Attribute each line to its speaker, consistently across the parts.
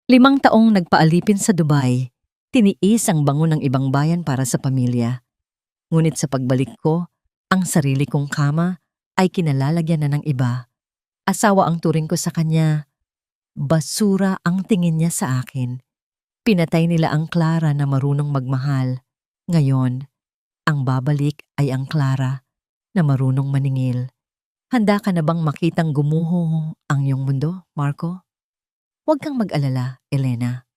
Speaker 1: 5 taong nagpaalipin sa Dubai, tiniis ang bango ng ibang bayan para sa pamilya. Ngunit sa pagbalik ko, ang sarili kong kama ay kinalalagyan na ng iba. Asawa ang turing ko sa kanya, basura ang tingin niya sa akin. Pinatay nila ang Clara na marunong magmahal. Ngayon, ang babalik ay ang Clara na marunong maningil. Handa ka na bang makitang gumuho ang iyong mundo, Marco? Huwag kang mag-alala, Elena.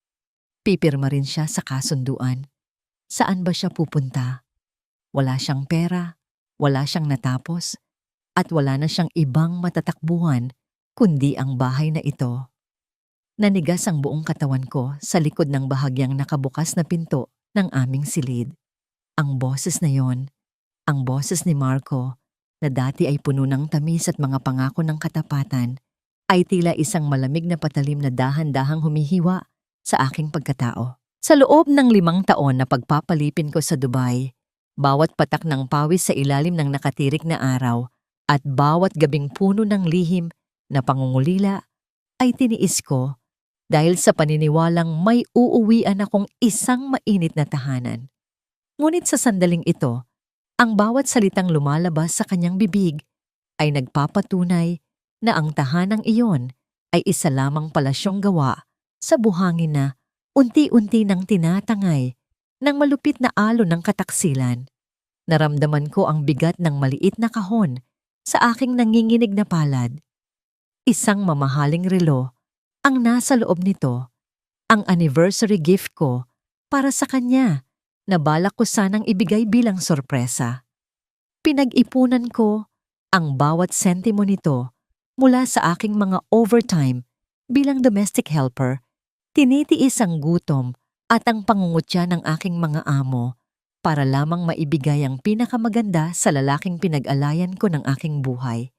Speaker 1: Pipirma rin siya sa kasunduan. Saan ba siya pupunta? Wala siyang pera, wala siyang natapos, at wala na siyang ibang matatakbuhan kundi ang bahay na ito. Nanigas ang buong katawan ko sa likod ng bahagyang nakabukas na pinto ng aming silid. Ang boses na yon, ang boses ni Marco, na dati ay puno ng tamis at mga pangako ng katapatan, ay tila isang malamig na patalim na dahan-dahang humihiwa sa aking pagkatao. Sa loob ng 5 taon na pagpapalipin ko sa Dubai, bawat patak ng pawis sa ilalim ng nakatirik na araw at bawat gabing puno ng lihim na pangungulila ay tiniis ko dahil sa paniniwalang may uuwian akong isang mainit na tahanan. Ngunit sa sandaling ito, ang bawat salitang lumalabas sa kanyang bibig ay nagpapatunay na ang tahanang iyon ay isa lamang palasyong gawa sa buhangin na unti-unti nang tinatangay ng malupit na alon ng kataksilan. Naramdaman ko ang bigat ng maliit na kahon sa aking nanginginig na palad. Isang mamahaling relo ang nasa loob nito, ang anniversary gift ko para sa kanya na balak ko sanang ibigay bilang sorpresa. Pinag-ipunan ko ang bawat sentimo nito mula sa aking mga overtime bilang domestic helper. Tinitiis ang gutom at ang pangungutya ng aking mga amo para lamang maibigay ang pinakamaganda sa lalaking pinag-alayan ko ng aking buhay.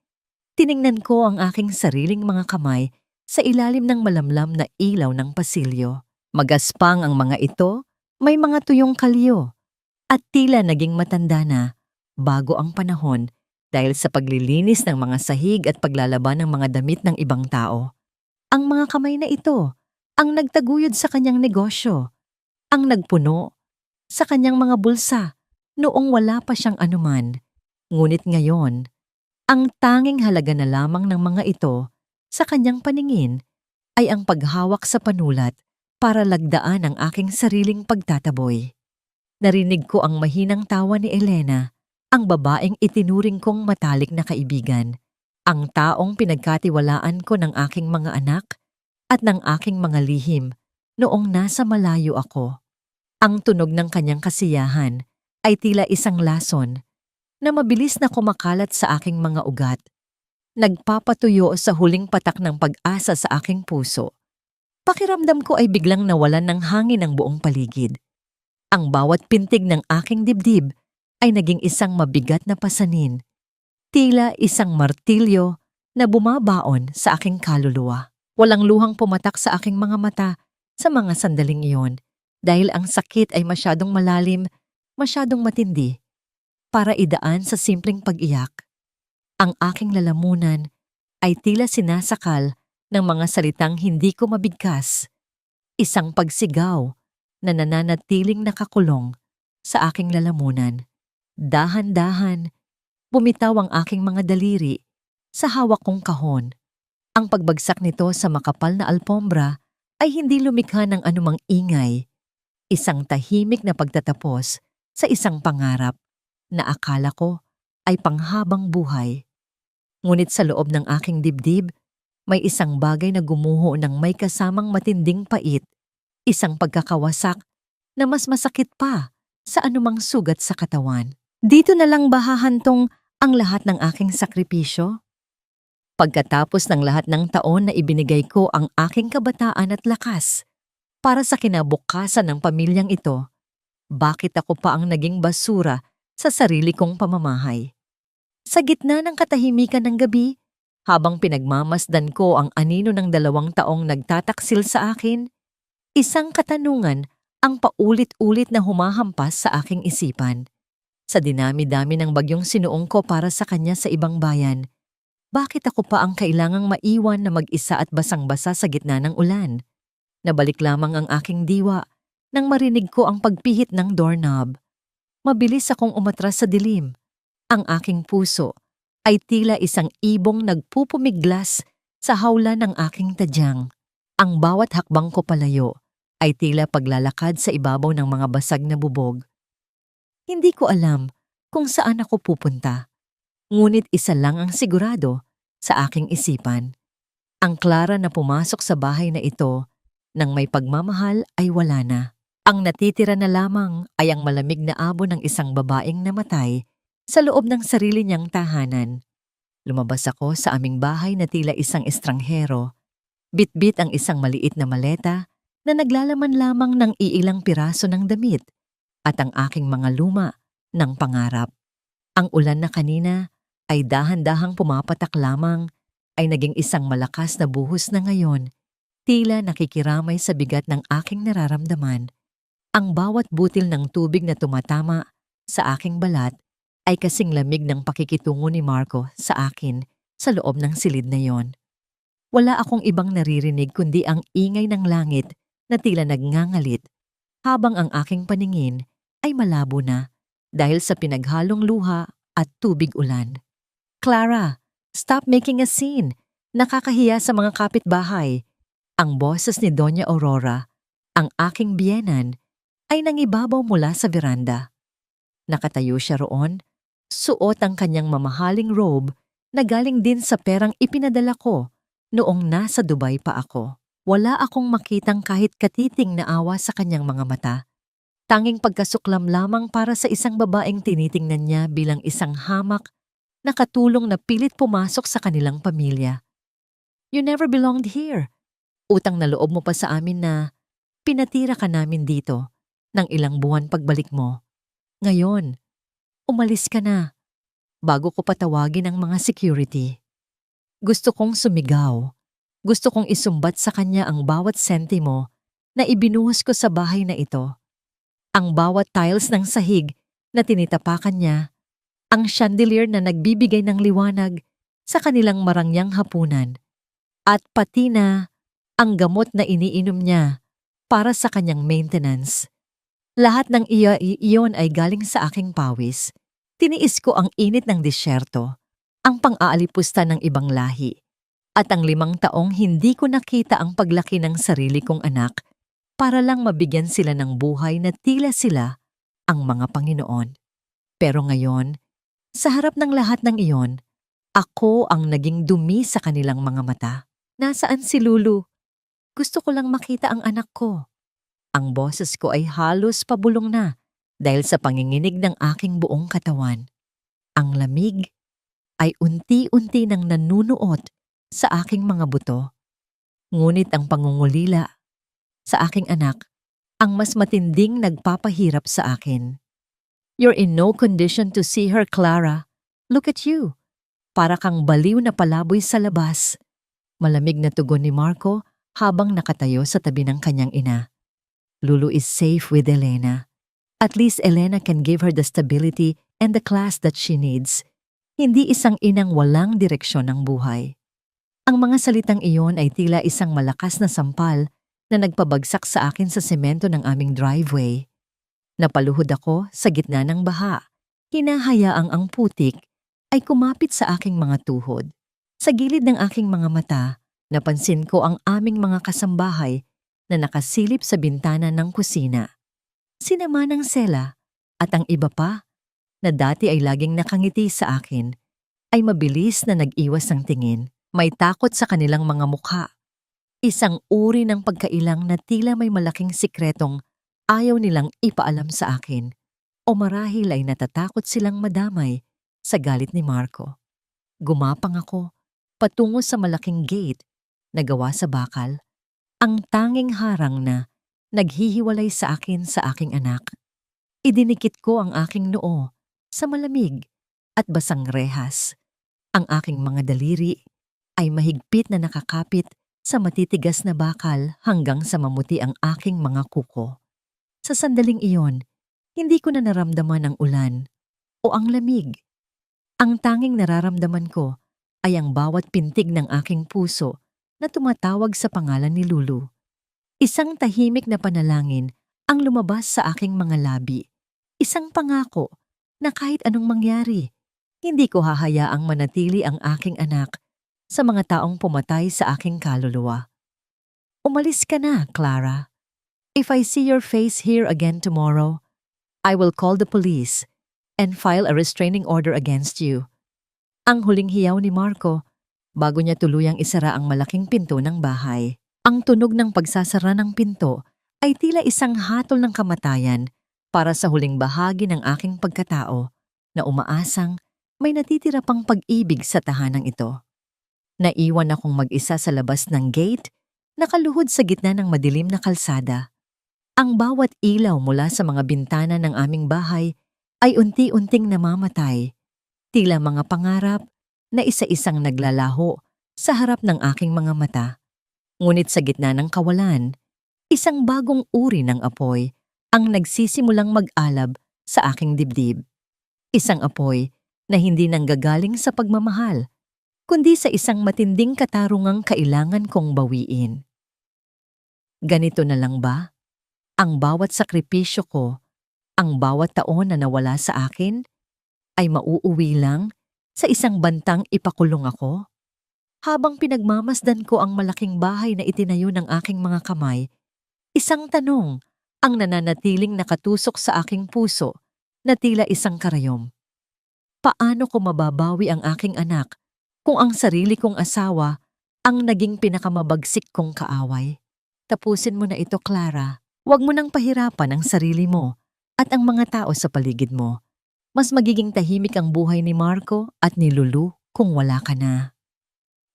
Speaker 1: Tiningnan ko ang aking sariling mga kamay sa ilalim ng malamlam na ilaw ng pasilyo. Magaspang ang mga ito, may mga tuyong kalyo, at tila naging matanda na bago ang panahon dahil sa paglilinis ng mga sahig at paglalaban ng mga damit ng ibang tao. Ang mga kamay na ito ang nagtaguyod sa kanyang negosyo, ang nagpuno sa kanyang mga bulsa noong wala pa siyang anuman. Ngunit ngayon, ang tanging halaga na lamang ng mga ito sa kanyang paningin ay ang paghawak sa panulat para lagdaan ang aking sariling pagtataboy. Narinig ko ang mahinang tawa ni Elena, ang babaeng itinuring kong matalik na kaibigan, ang taong pinagkatiwalaan ko ng aking mga anak at ng aking mga lihim noong nasa malayo ako. Ang tunog ng kanyang kasiyahan ay tila isang lason na mabilis na kumakalat sa aking mga ugat, nagpapatuyo sa huling patak ng pag-asa sa aking puso. Pakiramdam ko ay biglang nawalan ng hangin ang buong paligid. Ang bawat pintig ng aking dibdib ay naging isang mabigat na pasanin, tila isang martilyo na bumabaon sa aking kaluluwa. Walang luhang pumatak sa aking mga mata sa mga sandaling iyon dahil ang sakit ay masyadong malalim, masyadong matindi para idaan sa simpleng pag-iyak. Ang aking lalamunan ay tila sinasakal ng mga salitang hindi ko mabigkas, isang pagsigaw na nananatiling nakakulong sa aking lalamunan. Dahan-dahan, bumitaw ang aking mga daliri sa hawak kong kahon. Ang pagbagsak nito sa makapal na alpombra ay hindi lumikha ng anumang ingay. Isang tahimik na pagtatapos sa isang pangarap na akala ko ay panghabang buhay. Ngunit sa loob ng aking dibdib, may isang bagay na gumuho ng may kasamang matinding pait, isang pagkakawasak na mas masakit pa sa anumang sugat sa katawan. Dito na lang ba hahantong ang lahat ng aking sakripisyo? Pagkatapos ng lahat ng taon na ibinigay ko ang aking kabataan at lakas para sa kinabukasan ng pamilyang ito, bakit ako pa ang naging basura sa sarili kong pamamahay? Sa gitna ng katahimikan ng gabi, habang pinagmamasdan ko ang anino ng 2 taong nagtataksil sa akin, isang katanungan ang paulit-ulit na humahampas sa aking isipan. Sa dinami-dami ng bagyong sinuong ko para sa kanya sa ibang bayan, bakit ako pa ang kailangang maiwan na mag-isa at basang-basa sa gitna ng ulan? Nabalik lamang ang aking diwa nang marinig ko ang pagpihit ng doorknob. Mabilis akong umatras sa dilim. Ang aking puso ay tila isang ibong nagpupumiglas sa hawla ng aking tadyang. Ang bawat hakbang ko palayo ay tila paglalakad sa ibabaw ng mga basag na bubog. Hindi ko alam kung saan ako pupunta. Ngunit isa lang ang sigurado sa aking isipan. Ang Clara na pumasok sa bahay na ito nang may pagmamahal ay wala na. Ang natitira na lamang ay ang malamig na abo ng isang babaeng namatay sa loob ng sarili niyang tahanan. Lumabas ako sa aming bahay na tila isang estranghero. Bitbit ang isang maliit na maleta na naglalaman lamang ng iilang piraso ng damit at ang aking mga luma ng pangarap. Ang ulan na kanina ay dahan-dahang pumapatak lamang ay naging isang malakas na buhos na ngayon, tila nakikiramay sa bigat ng aking nararamdaman. Ang bawat butil ng tubig na tumatama sa aking balat ay kasing lamig ng pakikitungo ni Marco sa akin sa loob ng silid na yon. Wala akong ibang naririnig kundi ang ingay ng langit na tila nagngangalit habang ang aking paningin ay malabo na dahil sa pinaghalong luha at tubig ulan. Clara, stop making a scene. Nakakahiya sa mga kapitbahay. Ang boses ni Doña Aurora, ang aking biyenan, ay nangibabaw mula sa veranda. Nakatayo siya roon, suot ang kanyang mamahaling robe na galing din sa perang ipinadala ko noong nasa Dubai pa ako. Wala akong makitang kahit katiting na awa sa kanyang mga mata. Tanging pagkasuklam lamang para sa isang babaeng tinitingnan niya bilang isang hamak na katulong na pilit pumasok sa kanilang pamilya. You never belonged here. Utang na loob mo pa sa amin na pinatira ka namin dito ng ilang buwan pagbalik mo. Ngayon, umalis ka na bago ko patawagin ang mga security. Gusto kong sumigaw. Gusto kong isumbat sa kanya ang bawat sentimo na ibinuhos ko sa bahay na ito. Ang bawat tiles ng sahig na tinitapakan niya, ang chandelier na nagbibigay ng liwanag sa kanilang marangyang hapunan, at pati na ang gamot na iniinom niya para sa kanyang maintenance. Lahat ng iyon ay galing sa aking pawis. Tiniis ko ang init ng disyerto, ang pang-aalipusta ng ibang lahi, at ang 5 taong hindi ko nakita ang paglaki ng sarili kong anak para lang mabigyan sila ng buhay na tila sila ang mga Panginoon. Pero ngayon, sa harap ng lahat ng iyon, ako ang naging dumi sa kanilang mga mata. Nasaan si Lulu? Gusto ko lang makita ang anak ko. Ang boses ko ay halos pabulong na dahil sa panginginig ng aking buong katawan. Ang lamig ay unti-unti nang nanunuot sa aking mga buto. Ngunit ang pangungulila sa aking anak ang mas matinding nagpapahirap sa akin. You're in no condition to see her, Clara. Look at you. Para kang baliw na palaboy sa labas. Malamig na tugon ni Marco habang nakatayo sa tabi ng kanyang ina. Lulu is safe with Elena. At least Elena can give her the stability and the class that she needs. Hindi isang inang walang direksyon ng buhay. Ang mga salitang iyon ay tila isang malakas na sampal na nagpabagsak sa akin sa semento ng aming driveway. Napaluhod ako sa gitna ng baha. Hinahayaang ang putik ay kumapit sa aking mga tuhod. Sa gilid ng aking mga mata, napansin ko ang aming mga kasambahay na nakasilip sa bintana ng kusina. Sina Manang Sela at ang iba pa na dati ay laging nakangiti sa akin ay mabilis na nag-iwas ng tingin. May takot sa kanilang mga mukha. Isang uri ng pagkailang na tila may malaking sikretong ayaw nilang ipaalam sa akin o marahil ay natatakot silang madamay sa galit ni Marco. Gumapang ako patungo sa malaking gate na gawa sa bakal, ang tanging harang na naghihiwalay sa akin sa aking anak. Idinikit ko ang aking noo sa malamig at basang rehas. Ang aking mga daliri ay mahigpit na nakakapit sa matitigas na bakal hanggang sa mamuti ang aking mga kuko. Sa sandaling iyon, hindi ko na naramdaman ang ulan o ang lamig. Ang tanging nararamdaman ko ay ang bawat pintig ng aking puso na tumatawag sa pangalan ni Lulu. Isang tahimik na panalangin ang lumabas sa aking mga labi. Isang pangako na kahit anong mangyari, hindi ko hahayaang manatili ang aking anak sa mga taong pumatay sa aking kaluluwa. Umalis ka na, Clara. If I see your face here again tomorrow, I will call the police and file a restraining order against you. Ang huling hiyaw ni Marco bago niya tuluyang isara ang malaking pinto ng bahay. Ang tunog ng pagsasara ng pinto ay tila isang hatol ng kamatayan para sa huling bahagi ng aking pagkatao na umaasang may natitira pang pag-ibig sa tahanang ito. Naiwan akong mag-isa sa labas ng gate, nakaluhod sa gitna ng madilim na kalsada. Ang bawat ilaw mula sa mga bintana ng aming bahay ay unti-unting namamatay, tila mga pangarap na isa-isang naglalaho sa harap ng aking mga mata. Ngunit sa gitna ng kawalan, isang bagong uri ng apoy ang nagsisimulang mag-alab sa aking dibdib. Isang apoy na hindi nanggagaling sa pagmamahal, kundi sa isang matinding katarungang kailangan kong bawiin. Ganito na lang ba? Ang bawat sakripisyo ko, ang bawat taon na nawala sa akin, ay mauuwi lang sa isang bantang ipakulong ako? Habang pinagmamasdan ko ang malaking bahay na itinayo ng aking mga kamay, isang tanong ang nananatiling nakatusok sa aking puso na tila isang karayom. Paano ko mababawi ang aking anak kung ang sarili kong asawa ang naging pinakamabagsik kong kaaway? Tapusin mo na ito, Clara. Huwag mo nang pahirapan ang sarili mo at ang mga tao sa paligid mo. Mas magiging tahimik ang buhay ni Marco at ni Lulu kung wala ka na.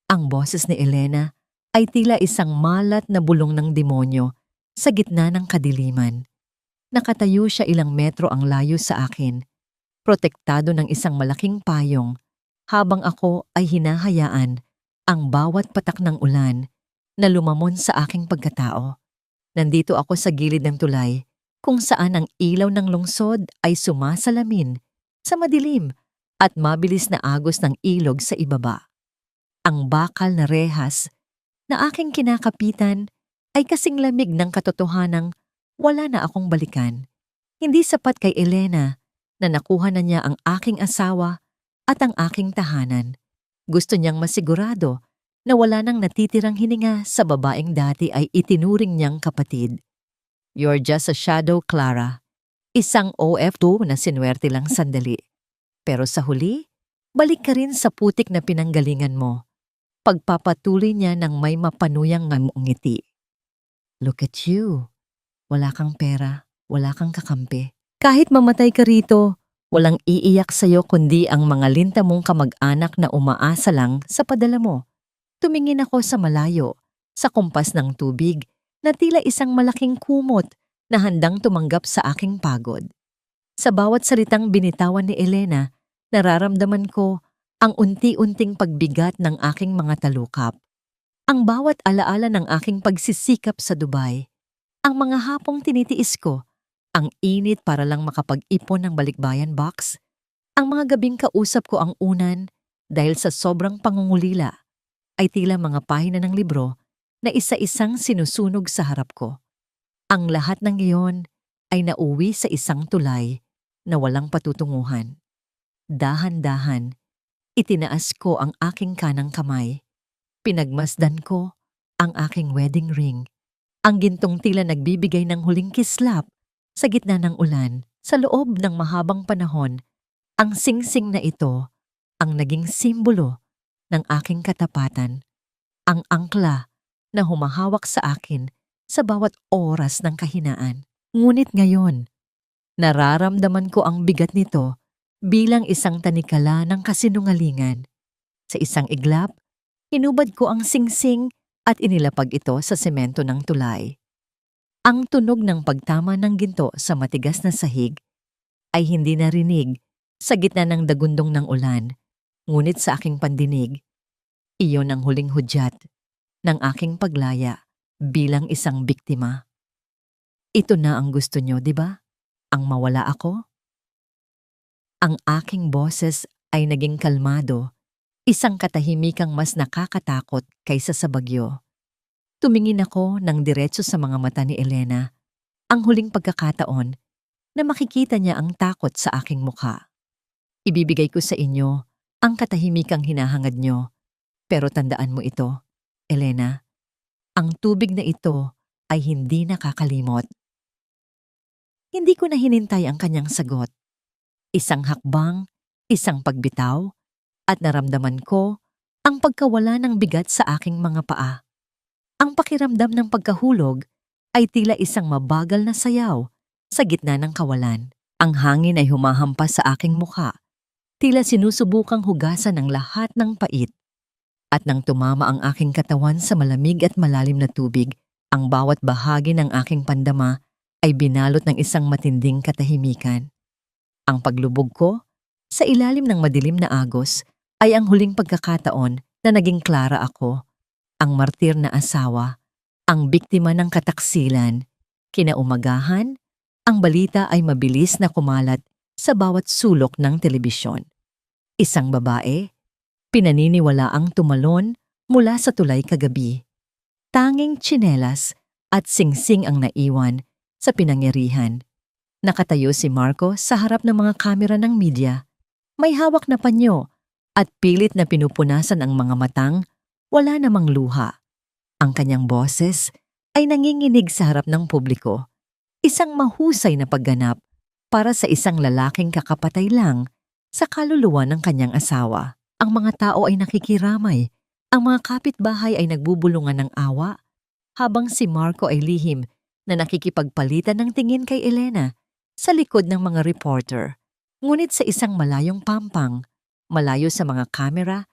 Speaker 1: Ang boses ni Elena ay tila isang malat na bulong ng demonyo sa gitna ng kadiliman. Nakatayo siya ilang metro ang layo sa akin, protektado ng isang malaking payong, habang ako ay hinahayaan ang bawat patak ng ulan na lumamon sa aking pagkatao. Nandito ako sa gilid ng tulay kung saan ang ilaw ng lungsod ay sumasalamin sa madilim at mabilis na agos ng ilog sa ibaba. Ang bakal na rehas na aking kinakapitan ay kasing lamig ng katotohanang wala na akong balikan. Hindi sapat kay Elena na nakuha na niya ang aking asawa at ang aking tahanan. Gusto niyang masigurado na wala nang natitirang hininga sa babaeng dati ay itinuring niyang kapatid. You're just a shadow, Clara. Isang OF2 na sinuwerte lang sandali. Pero sa huli, balik ka rin sa putik na pinanggalingan mo. Pagpapatuloy niya ng may mapanuyang ngiti. Look at you. Wala kang pera, wala kang kakampi. Kahit mamatay ka rito, walang iiyak sa'yo kundi ang mga linta mong kamag-anak na umaasa lang sa padala mo. Tumingin ako sa malayo, sa kumpas ng tubig, na tila isang malaking kumot na handang tumanggap sa aking pagod. Sa bawat salitang binitawan ni Elena, nararamdaman ko ang unti-unting pagbigat ng aking mga talukap. Ang bawat alaala ng aking pagsisikap sa Dubai. Ang mga hapong tinitiis ko, ang init para lang makapag-ipon ng balikbayan box. Ang mga gabing kausap ko ang unan dahil sa sobrang pangungulila ay tila mga pahina ng libro na isa-isang sinusunog sa harap ko. Ang lahat ng iyon ay nauwi sa isang tulay na walang patutunguhan. Dahan-dahan, itinaas ko ang aking kanang kamay. Pinagmasdan ko ang aking wedding ring. Ang gintong tila nagbibigay ng huling kislap sa gitna ng ulan. Sa loob ng mahabang panahon, ang singsing na ito ang naging simbolo ng aking katapatan. Ang angkla na humahawak sa akin sa bawat oras ng kahinaan. Ngunit ngayon, nararamdaman ko ang bigat nito bilang isang tanikala ng kasinungalingan. Sa isang iglap, hinubad ko ang singsing at inilapag ito sa semento ng tulay. Ang tunog ng pagtama ng ginto sa matigas na sahig ay hindi narinig sa gitna ng dagundong ng ulan, ngunit sa aking pandinig, iyon ang huling hudyat ng aking paglaya bilang isang biktima. Ito na ang gusto nyo, di ba? Ang mawala ako? Ang aking boses ay naging kalmado, isang katahimikang mas nakakatakot kaysa sa bagyo. Tumingin ako ng diretso sa mga mata ni Elena, ang huling pagkakataon na makikita niya ang takot sa aking mukha. Ibibigay ko sa inyo ang katahimikang hinahangad nyo, pero tandaan mo ito, Elena, ang tubig na ito ay hindi nakakalimot. Hindi ko na hinintay ang kanyang sagot. Isang hakbang, isang pagbitaw, at naramdaman ko ang pagkawala ng bigat sa aking mga paa. Ang pakiramdam ng pagkahulog ay tila isang mabagal na sayaw sa gitna ng kawalan. Ang hangin ay humahampas sa aking mukha, tila sinusubukang hugasan ng lahat ng pait. At nang tumama ang aking katawan sa malamig at malalim na tubig, ang bawat bahagi ng aking pandama ay binalot ng isang matinding katahimikan. Ang paglubog ko sa ilalim ng madilim na agos ay ang huling pagkakataon na naging klara ako, ang martir na asawa, ang biktima ng kataksilan. Kinaumagahan, ang balita ay mabilis na kumalat sa bawat sulok ng telebisyon. Isang babae, pinaniniwalaang tumalon mula sa tulay kagabi. Tanging tsinelas at singsing ang naiwan sa pinangyarihan. Nakatayo si Marco sa harap ng mga kamera ng media. May hawak na panyo at pilit na pinupunasan ang mga matang wala namang luha. Ang kanyang boses ay nanginginig sa harap ng publiko. Isang mahusay na pagganap para sa isang lalaking kakapatay lang sa kaluluwa ng kanyang asawa. Ang mga tao ay nakikiramay. Ang mga kapitbahay ay nagbubulungan ng awa, habang si Marco ay lihim na nakikipagpalitan ng tingin kay Elena sa likod ng mga reporter. Ngunit sa isang malayong pampang, malayo sa mga kamera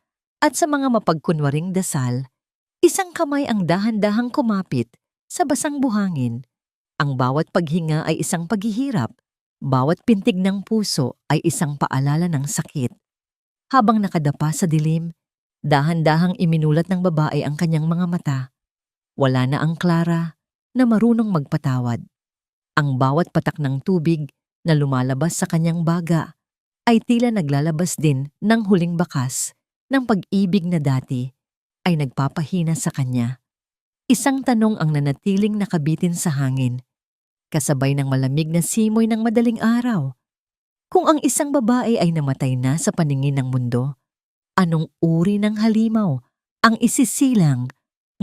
Speaker 1: at sa mga mapagkunwaring dasal, isang kamay ang dahan-dahang kumapit sa basang buhangin. Ang bawat paghinga ay isang paghihirap, bawat pintig ng puso ay isang paalala ng sakit. Habang nakadapa sa dilim, dahan-dahang iminulat ng babae ang kanyang mga mata. Wala na ang Clara na marunong magpatawad. Ang bawat patak ng tubig na lumalabas sa kanyang baga ay tila naglalabas din ng huling bakas ng pag-ibig na dati ay nagpapahina sa kanya. Isang tanong ang nanatiling nakabitin sa hangin, kasabay ng malamig na simoy ng madaling araw. Kung ang isang babae ay namatay na sa paningin ng mundo, anong uri ng halimaw ang isisilang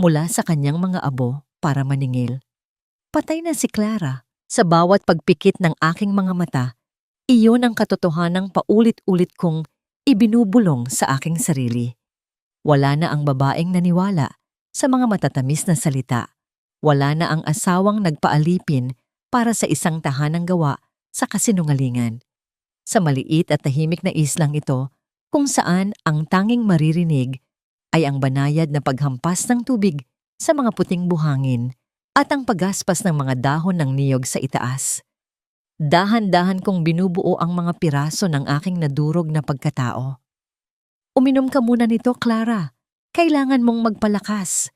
Speaker 1: mula sa kanyang mga abo para maningil? Patay na si Clara. Sa bawat pagpikit ng aking mga mata, iyon ang katotohanang paulit-ulit kong ibinubulong sa aking sarili. Wala na ang babaeng naniwala sa mga matatamis na salita. Wala na ang asawang nagpaalipin para sa isang tahanang gawa sa kasinungalingan. Sa maliit at tahimik na islang ito, kung saan ang tanging maririnig ay ang banayad na paghampas ng tubig sa mga puting buhangin at ang paggaspas ng mga dahon ng niyog sa itaas. Dahan-dahan kong binubuo ang mga piraso ng aking nadurog na pagkatao. Uminom ka muna nito, Clara. Kailangan mong magpalakas.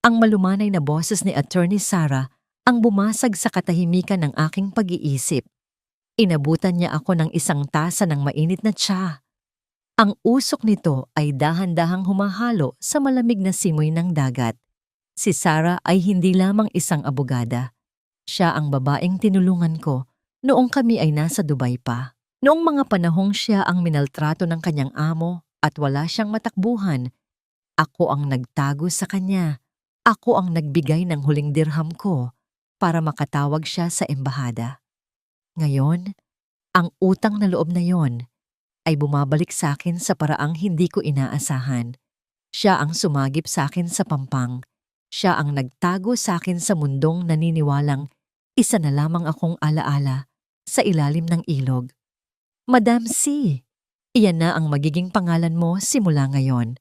Speaker 1: Ang malumanay na boses ni Attorney Sarah ang bumasag sa katahimikan ng aking pag-iisip. Inabutan niya ako ng isang tasa ng mainit na tsa. Ang usok nito ay dahan-dahang humahalo sa malamig na simoy ng dagat. Si Sarah ay hindi lamang isang abogada. Siya ang babaeng tinulungan ko noong kami ay nasa Dubai pa. Noong mga panahong siya ang minaltrato ng kanyang amo at wala siyang matakbuhan, ako ang nagtago sa kanya. Ako ang nagbigay ng huling dirham ko para makatawag siya sa embahada. Ngayon, ang utang na loob na yon ay bumabalik sa akin sa paraang hindi ko inaasahan. Siya ang sumagip sa akin sa pampang. Siya ang nagtago sa akin sa mundong naniniwalang isa na lamang akong alaala sa ilalim ng ilog. Madam C, iyan na ang magiging pangalan mo simula ngayon,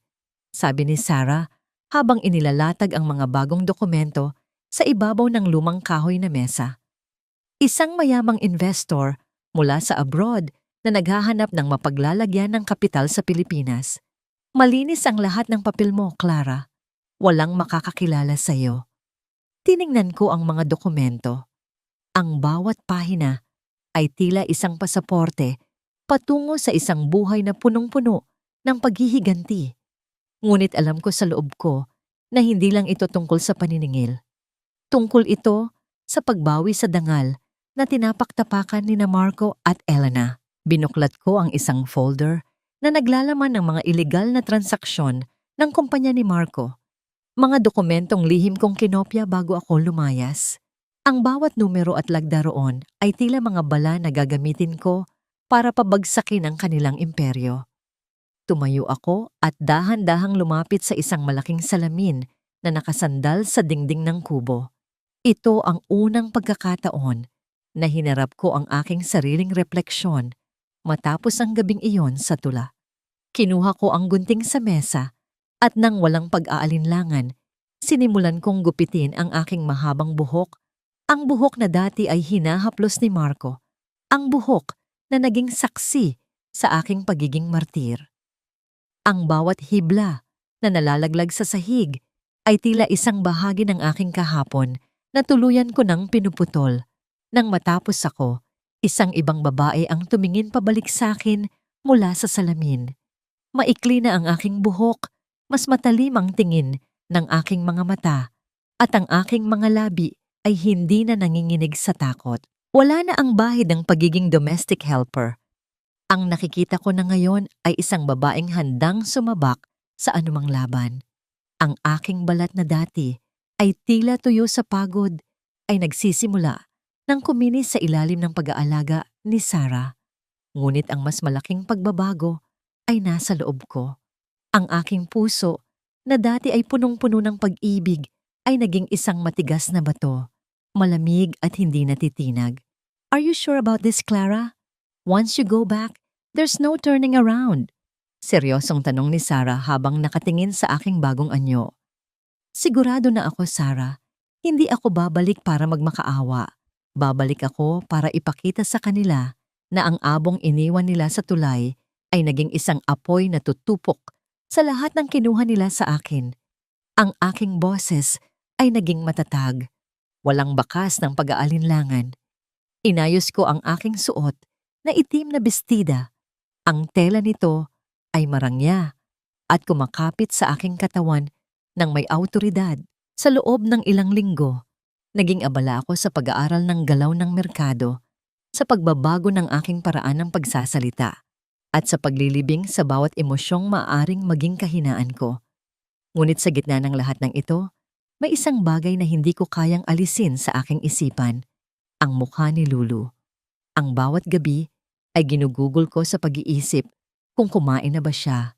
Speaker 1: sabi ni Sarah habang inilalatag ang mga bagong dokumento sa ibabaw ng lumang kahoy na mesa. Isang mayamang investor mula sa abroad na naghahanap ng mapaglalagyan ng kapital sa Pilipinas. Malinis ang lahat ng papel mo, Clara. Walang makakakilala sa iyo. Tiningnan ko ang mga dokumento. Ang bawat pahina ay tila isang pasaporte patungo sa isang buhay na punong-puno ng paghihiganti. Ngunit alam ko sa loob ko na hindi lang ito tungkol sa paniningil. Tungkol ito sa pagbawi sa dangal na tinapaktapakan ni na Marco at Elena. Binuklat ko ang isang folder na naglalaman ng mga ilegal na transaksyon ng kumpanya ni Marco. Mga dokumentong lihim kong kinopya bago ako lumayas. Ang bawat numero at lagda roon ay tila mga bala na gagamitin ko para pabagsakin ang kanilang imperyo. Tumayo ako at dahan-dahang lumapit sa isang malaking salamin na nakasandal sa dingding ng kubo. Ito ang unang pagkakataon na hinarap ko ang aking sariling refleksyon matapos ang gabing iyon sa tula. Kinuha ko ang gunting sa mesa at nang walang pag-aalinlangan, sinimulan kong gupitin ang aking mahabang buhok. Ang buhok na dati ay hinahaplos ni Marco. Ang buhok na naging saksi sa aking pagiging martir. Ang bawat hibla na nalalaglag sa sahig ay tila isang bahagi ng aking kahapon na tuluyan ko nang pinuputol. Nang matapos ako, isang ibang babae ang tumingin pabalik sa akin mula sa salamin. Maikli na ang aking buhok, mas matalim ang tingin ng aking mga mata, at ang aking mga labi ay hindi na nanginginig sa takot. Wala na ang bahid ng pagiging domestic helper. Ang nakikita ko na ngayon ay isang babaeng handang sumabak sa anumang laban. Ang aking balat na dati ay tila tuyo sa pagod ay nagsisimula nang kuminis sa ilalim ng pag-aalaga ni Sarah. Ngunit ang mas malaking pagbabago ay nasa loob ko. Ang aking puso na dati ay punong-puno ng pag-ibig ay naging isang matigas na bato, malamig at hindi natitinag. Are you sure about this, Clara? Once you go back, there's no turning around. Seryosong tanong ni Sarah habang nakatingin sa aking bagong anyo. Sigurado na ako, Sarah. Hindi ako babalik para magmakaawa. Babalik ako para ipakita sa kanila na ang abong iniwan nila sa tulay ay naging isang apoy na tutupok sa lahat ng kinuha nila sa akin. Ang aking boses ay naging matatag. Walang bakas ng pag-aalinlangan. Inayos ko ang aking suot na itim na bestida. Ang tela nito ay marangya at kumakapit sa aking katawan ng may awtoridad. Sa loob ng ilang linggo, naging abala ako sa pag-aaral ng galaw ng merkado, sa pagbabago ng aking paraan ng pagsasalita, at sa paglilibing sa bawat emosyong maaaring maging kahinaan ko. Ngunit sa gitna ng lahat ng ito, may isang bagay na hindi ko kayang alisin sa aking isipan, ang mukha ni Lulu. Ang bawat gabi ay ginugugol ko sa pag-iisip kung kumain na ba siya,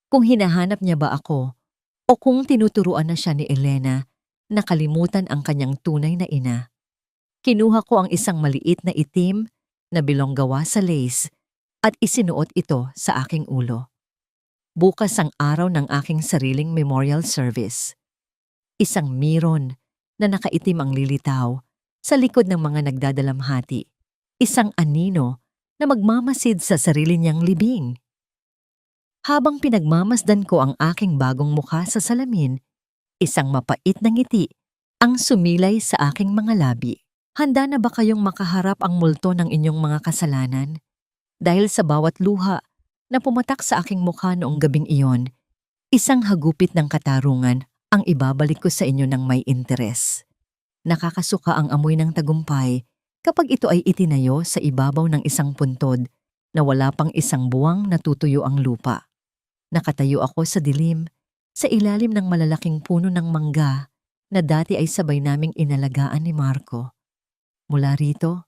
Speaker 1: kung hinahanap niya ba ako, o kung tinuturuan na siya ni Elena na kalimutan ang kanyang tunay na ina. Kinuha ko ang isang maliit na itim na bilong gawa sa lace at isinuot ito sa aking ulo. Bukas ang araw ng aking sariling memorial service. Isang miron na nakaitim ang lilitaw sa likod ng mga nagdadalamhati. Isang anino na magmamasid sa sarili niyang libing. Habang pinagmamasdan ko ang aking bagong mukha sa salamin, isang mapait na ngiti ang sumilay sa aking mga labi. Handa na ba kayong makaharap ang multo ng inyong mga kasalanan? Dahil sa bawat luha na pumatak sa aking mukha noong gabing iyon, isang hagupit ng katarungan ang ibabalik ko sa inyo ng may interes. Nakakasuka ang amoy ng tagumpay kapag ito ay itinayo sa ibabaw ng isang puntod na wala pang isang buwang natutuyo ang lupa. Nakatayo ako sa dilim, sa ilalim ng malalaking puno ng mangga na dati ay sabay naming inalagaan ni Marco. Mula rito,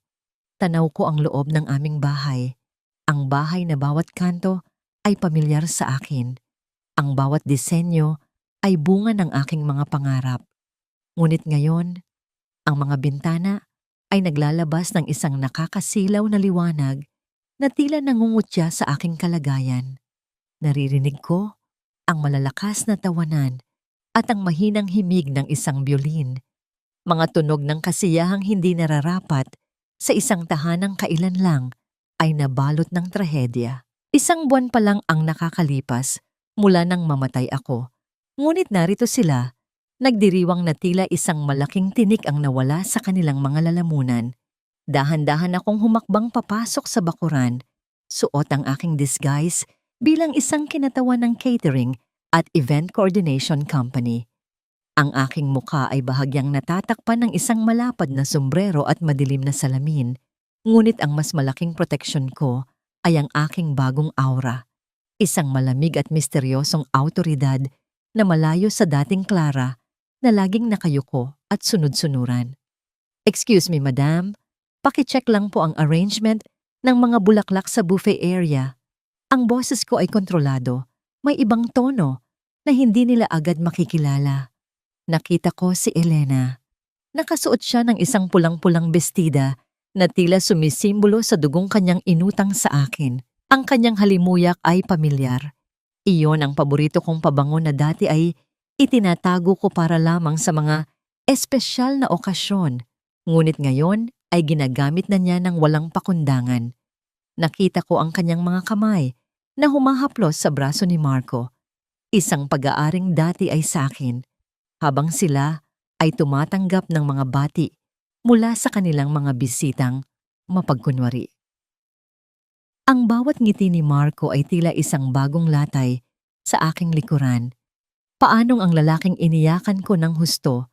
Speaker 1: tanaw ko ang loob ng aming bahay. Ang bahay na bawat kanto ay pamilyar sa akin. Ang bawat disenyo ay bunga ng aking mga pangarap. Ngunit ngayon, ang mga bintana ay naglalabas ng isang nakakasilaw na liwanag na tila nangungutya sa aking kalagayan. Naririnig ko ang malalakas na tawanan at ang mahinang himig ng isang biolin, mga tunog ng kasiyahang hindi nararapat sa isang tahanang kailan lang ay nabalot ng trahedya. Isang buwan pa lang ang nakakalipas mula nang mamatay ako, ngunit narito sila, nagdiriwang na tila isang malaking tinik ang nawala sa kanilang mga lalamunan. Dahan-dahan akong humakbang papasok sa bakuran, suot ang aking disguise bilang isang kinatawan ng catering at event coordination company. Ang aking mukha ay bahagyang natatakpan ng isang malapad na sombrero at madilim na salamin, ngunit ang mas malaking proteksyon ko ay ang aking bagong aura, isang malamig at misteryosong awtoridad na malayo sa dating Clara na laging nakayuko at sunod-sunuran. "Excuse me, madam. Pakicheck lang po ang arrangement ng mga bulaklak sa buffet area." Ang boses ko ay kontrolado, may ibang tono na hindi nila agad makikilala. Nakita ko si Elena. Nakasuot siya ng isang pulang-pulang bestida na tila sumisimbolo sa dugong kanyang inutang sa akin. Ang kanyang halimuyak ay pamilyar. Iyon ang paborito kong pabango na dati ay itinatago ko para lamang sa mga espesyal na okasyon. Ngunit ngayon ay ginagamit na niya ng walang pakundangan. Nakita ko ang kanyang mga kamay na humahaplos sa braso ni Marco. Isang pag-aaring dati ay sa akin, habang sila ay tumatanggap ng mga bati mula sa kanilang mga bisitang mapagkunwari. Ang bawat ngiti ni Marco ay tila isang bagong latay sa aking likuran. Paanong ang lalaking iniyakan ko ng husto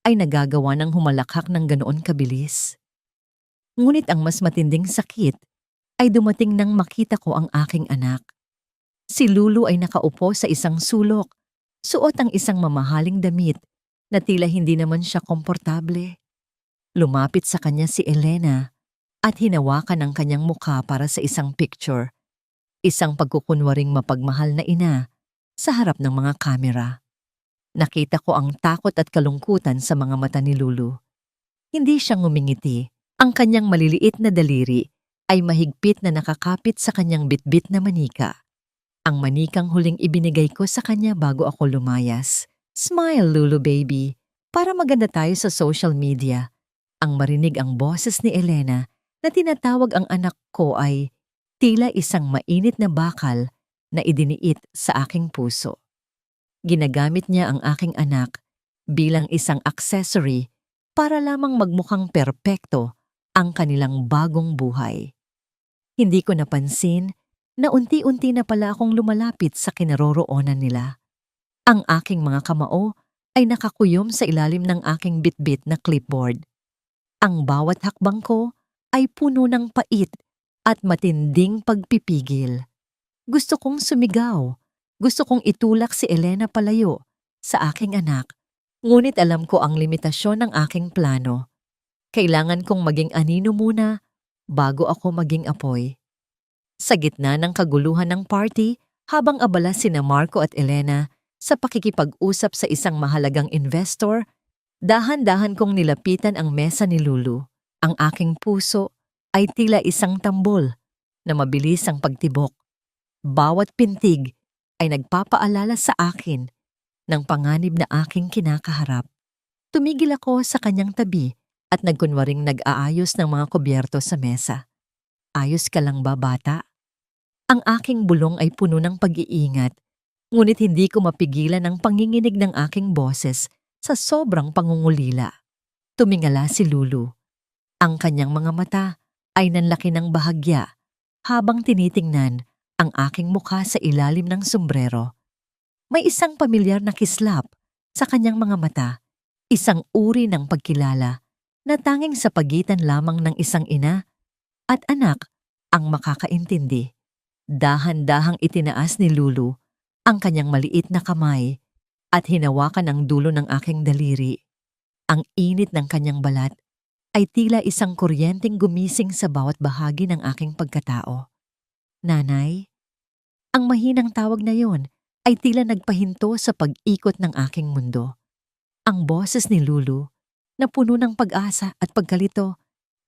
Speaker 1: ay nagagawa ng humalakhak ng ganoon kabilis? Ngunit ang mas matinding sakit ay dumating nang makita ko ang aking anak. Si Lulu ay nakaupo sa isang sulok, suot ang isang mamahaling damit na tila hindi naman siya komportable. Lumapit sa kanya si Elena at hinawakan ang kanyang mukha para sa isang picture, isang pagkukunwaring mapagmahal na ina sa harap ng mga kamera. Nakita ko ang takot at kalungkutan sa mga mata ni Lulu. Hindi siya ngumingiti. Ang kanyang maliliit na daliri ay mahigpit na nakakapit sa kanyang bitbit na manika. Ang manikang huling ibinigay ko sa kanya bago ako lumayas. "Smile, Lulu baby, para maganda tayo sa social media." Ang marinig ang boses ni Elena na tinatawag ang anak ko ay tila isang mainit na bakal na idiniit sa aking puso. Ginagamit niya ang aking anak bilang isang accessory para lamang magmukhang perpekto ang kanilang bagong buhay. Hindi ko napansin na unti-unti na pala akong lumalapit sa kinaroroonan nila. Ang aking mga kamao ay nakakuyom sa ilalim ng aking bitbit na clipboard. Ang bawat hakbang ko ay puno ng pait at matinding pagpipigil. Gusto kong sumigaw. Gusto kong itulak si Elena palayo sa aking anak. Ngunit alam ko ang limitasyon ng aking plano. Kailangan kong maging anino muna bago ako maging apoy. Sa gitna ng kaguluhan ng party, habang abala sina Marco at Elena sa pakikipag-usap sa isang mahalagang investor, dahan-dahan kong nilapitan ang mesa ni Lulu. Ang aking puso ay tila isang tambol na mabilis ang pagtibok. Bawat pintig ay nagpapaalala sa akin ng panganib na aking kinakaharap. Tumigil ako sa kanyang tabi at nagkunwaring nag-aayos ng mga kubyerto sa mesa. "Ayos ka lang ba, bata?" Ang aking bulong ay puno ng pag-iingat, ngunit hindi ko mapigilan ang panginginig ng aking boses sa sobrang pangungulila. Tumingala si Lulu. Ang kanyang mga mata ay nanlaki ng bahagya habang tinitingnan ang aking mukha sa ilalim ng sombrero. May isang pamilyar na kislap sa kanyang mga mata, isang uri ng pagkilala na tanging sa pagitan lamang ng isang ina at anak ang makakaintindi. Dahan-dahang itinaas ni Lulu ang kanyang maliit na kamay at hinawakan ang dulo ng aking daliri. Ang init ng kanyang balat ay tila isang kuryenteng gumising sa bawat bahagi ng aking pagkatao. "Nanay?" Ang mahinang tawag na yon ay tila nagpahinto sa pag-ikot ng aking mundo. Ang boses ni Lulu, na puno ng pag-asa at pagkalito,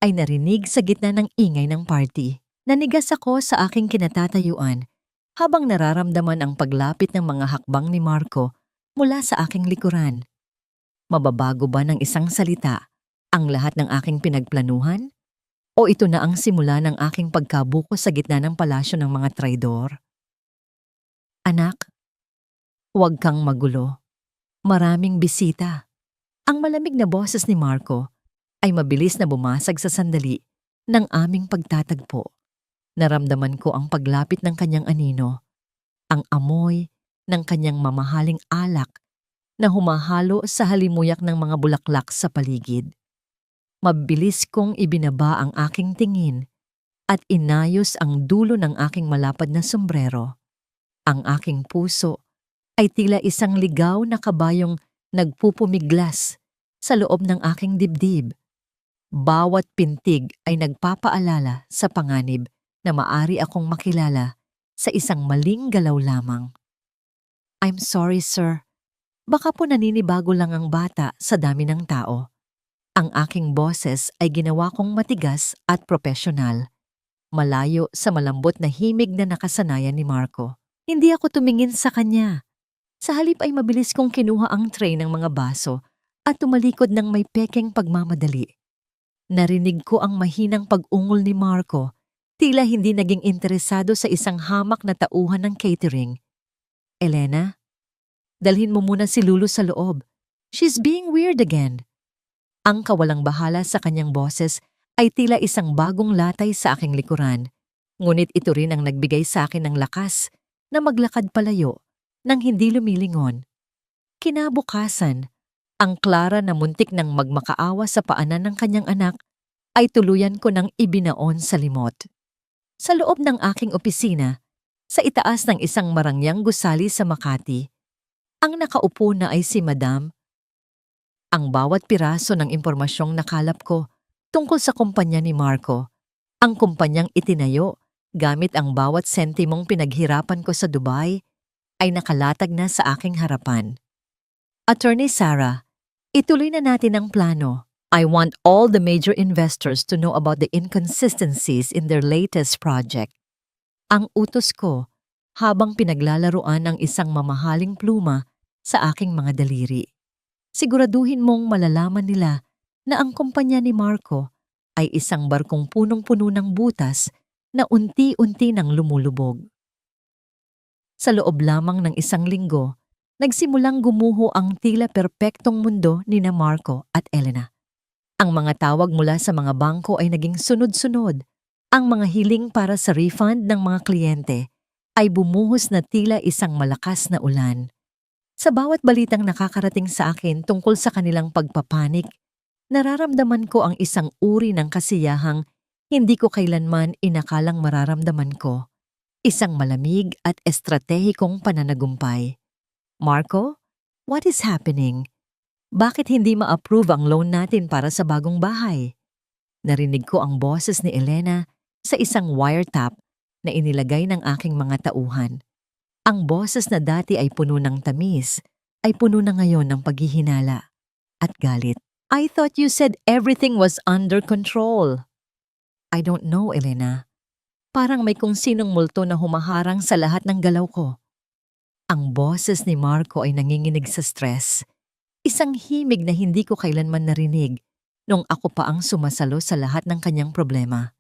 Speaker 1: ay narinig sa gitna ng ingay ng party. Nanigas ako sa aking kinatatayuan habang nararamdaman ang paglapit ng mga hakbang ni Marco mula sa aking likuran. Mababago ba ng isang salita ang lahat ng aking pinagplanuhan? O ito na ang simula ng aking pagkabuko sa gitna ng palasyo ng mga traidor? "Anak, huwag kang magulo. Maraming bisita." Ang malamig na boses ni Marco ay mabilis na bumasag sa sandali ng aming pagtatagpo. Naramdaman ko ang paglapit ng kanyang anino, ang amoy ng kanyang mamahaling alak na humahalo sa halimuyak ng mga bulaklak sa paligid. Mabilis kong ibinaba ang aking tingin at inayos ang dulo ng aking malapad na sombrero. Ang aking puso ay tila isang ligaw na kabayong nagpupumiglas sa loob ng aking dibdib. Bawat pintig ay nagpapaalala sa panganib na maari akong makilala sa isang maling galaw lamang. I'm sorry, sir. Baka po naninibago lang ang bata sa dami ng tao. Ang aking boses ay ginawa kong matigas at propesyonal, malayo sa malambot na himig na nakasanayan ni Marco. Hindi ako tumingin sa kanya. Sa halip ay mabilis kong kinuha ang tray ng mga baso at tumalikod ng may pekeng pagmamadali. Narinig ko ang mahinang pag-ungol ni Marco, tila hindi naging interesado sa isang hamak na tauhan ng catering. Elena, dalhin mo muna si Lulu sa loob. She's being weird again. Ang kawalang bahala sa kanyang boses ay tila isang bagong latay sa aking likuran, ngunit ito rin ang nagbigay sa akin ng lakas na maglakad palayo nang hindi lumilingon. Kinabukasan, ang Clara na muntik nang magmakaawa sa paanan ng kanyang anak ay tuluyan ko nang ibinaon sa limot. Sa loob ng aking opisina, sa itaas ng isang marangyang gusali sa Makati, ang nakaupo na ay si Madam. Ang bawat piraso ng impormasyong nakalap ko tungkol sa kumpanya ni Marco, ang kumpanyang itinayo gamit ang bawat sentimong pinaghirapan ko sa Dubai, ay nakalatag na sa aking harapan. Attorney Sarah, ituloy na natin ang plano. I want all the major investors to know about the inconsistencies in their latest project. Ang utos ko habang pinaglalaruan ang isang mamahaling pluma sa aking mga daliri. Siguraduhin mong malalaman nila na ang kumpanya ni Marco ay isang barkong punong-puno ng butas na unti-unti nang lumulubog. Sa loob lamang ng isang linggo, nagsimulang gumuho ang tila perpektong mundo ni na Marco at Elena. Ang mga tawag mula sa mga bangko ay naging sunod-sunod. Ang mga hiling para sa refund ng mga kliyente ay bumuhos na tila isang malakas na ulan. Sa bawat balitang nakakarating sa akin tungkol sa kanilang pagpapanik, nararamdaman ko ang isang uri ng kasiyahang hindi ko kailanman inakalang mararamdaman ko. Isang malamig at estratehikong pananagumpay. Marco, what is happening? Bakit hindi ma-approve ang loan natin para sa bagong bahay? Narinig ko ang boses ni Elena sa isang wiretap na inilagay ng aking mga tauhan. Ang boses na dati ay puno ng tamis, ay puno na ngayon ng paghihinala at galit. I thought you said everything was under control. I don't know, Elena. Parang may kung sinong multo na humaharang sa lahat ng galaw ko. Ang boses ni Marco ay nanginginig sa stress. Isang himig na hindi ko kailanman narinig nung ako pa ang sumasalo sa lahat ng kanyang problema.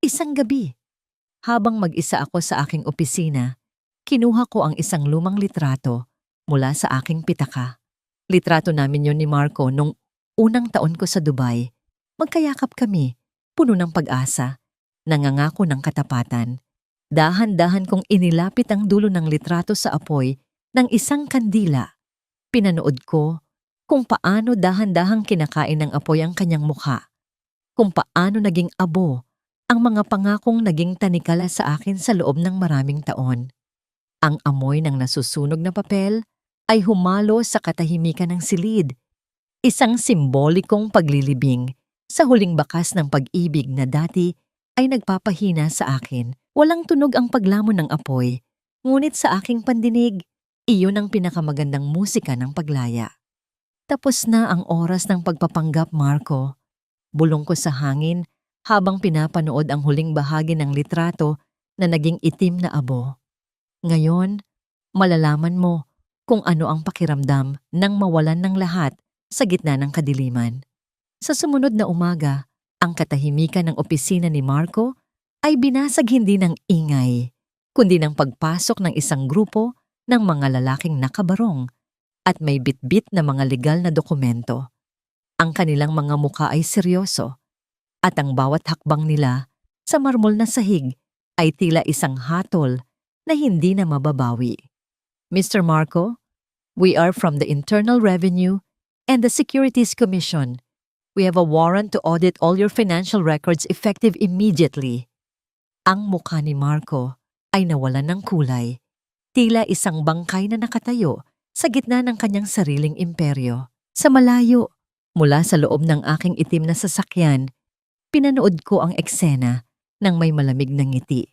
Speaker 1: Isang gabi, habang mag-isa ako sa aking opisina, kinuha ko ang isang lumang litrato mula sa aking pitaka. Litrato namin yon ni Marco nung unang taon ko sa Dubai. Magkayakap kami, puno ng pag-asa, nangangako ng katapatan. Dahan-dahan kong inilapit ang dulo ng litrato sa apoy ng isang kandila. Pinanood ko kung paano dahan-dahang kinakain ng apoy ang kanyang mukha. Kung paano naging abo ang mga pangakong naging tanikala sa akin sa loob ng maraming taon. Ang amoy ng nasusunog na papel ay humalo sa katahimikan ng silid, isang simbolikong paglilibing sa huling bakas ng pag-ibig na dati ay nagpapahina sa akin. Walang tunog ang paglamon ng apoy, ngunit sa aking pandinig, iyon ang pinakamagandang musika ng paglaya. Tapos na ang oras ng pagpapanggap, Marco. Bulong ko sa hangin habang pinapanood ang huling bahagi ng litrato na naging itim na abo. Ngayon, malalaman mo kung ano ang pakiramdam nang mawalan ng lahat sa gitna ng kadiliman. Sa sumunod na umaga, ang katahimikan ng opisina ni Marco ay binasag hindi ng ingay, kundi ng pagpasok ng isang grupo ng mga lalaking nakabarong at may bitbit na mga legal na dokumento. Ang kanilang mga mukha ay seryoso at ang bawat hakbang nila sa marmol na sahig ay tila isang hatol na hindi na mababawi. Mr. Marco, We are from the Internal Revenue and the Securities Commission. We have a warrant to audit all your financial records effective immediately. Ang mukha ni Marco ay nawalan ng kulay. Tila isang bangkay na nakatayo sa gitna ng kanyang sariling imperyo. Sa malayo, mula sa loob ng aking itim na sasakyan, pinanood ko ang eksena ng may malamig na ngiti.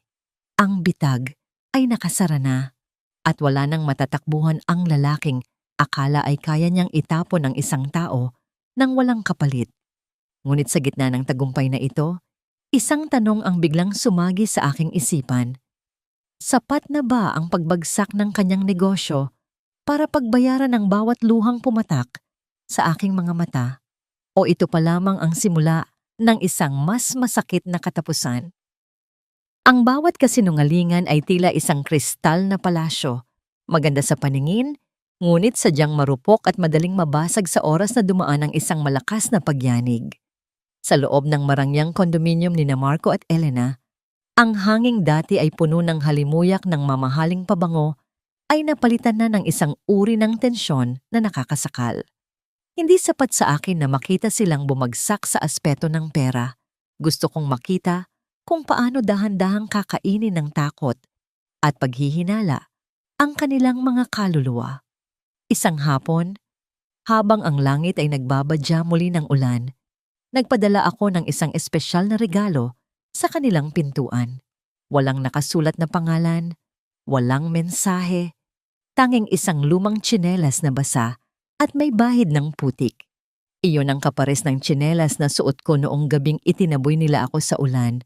Speaker 1: Ang bitag ay nakasara na at wala nang matatakbuhan ang lalaking akala ay kaya niyang itapon ang isang tao nang walang kapalit. Ngunit sa gitna ng tagumpay na ito, isang tanong ang biglang sumagi sa aking isipan. Sapat na ba ang pagbagsak ng kanyang negosyo para pagbayaran ang bawat luhang pumatak sa aking mga mata? O ito pa lamang ang simula ng isang mas masakit na katapusan? Ang bawat kasinungalingan ay tila isang kristal na palasyo, maganda sa paningin, ngunit sadyang marupok at madaling mabasag sa oras na dumaan ang isang malakas na pagyanig. Sa loob ng marangyang kondominium ni Marco at Elena, ang hanging dati ay puno ng halimuyak ng mamahaling pabango ay napalitan na ng isang uri ng tensyon na nakakasakal. Hindi sapat sa akin na makita silang bumagsak sa aspeto ng pera. Gusto kong makita kung paano dahan-dahang kakainin ng takot at paghihinala ang kanilang mga kaluluwa. Isang hapon, habang ang langit ay nagbabadya muli ng ulan, nagpadala ako ng isang espesyal na regalo sa kanilang pintuan. Walang nakasulat na pangalan, walang mensahe, tanging isang lumang tsinelas na basa at may bahid ng putik. Iyon ang kapares ng tsinelas na suot ko noong gabing itinaboy nila ako sa ulan.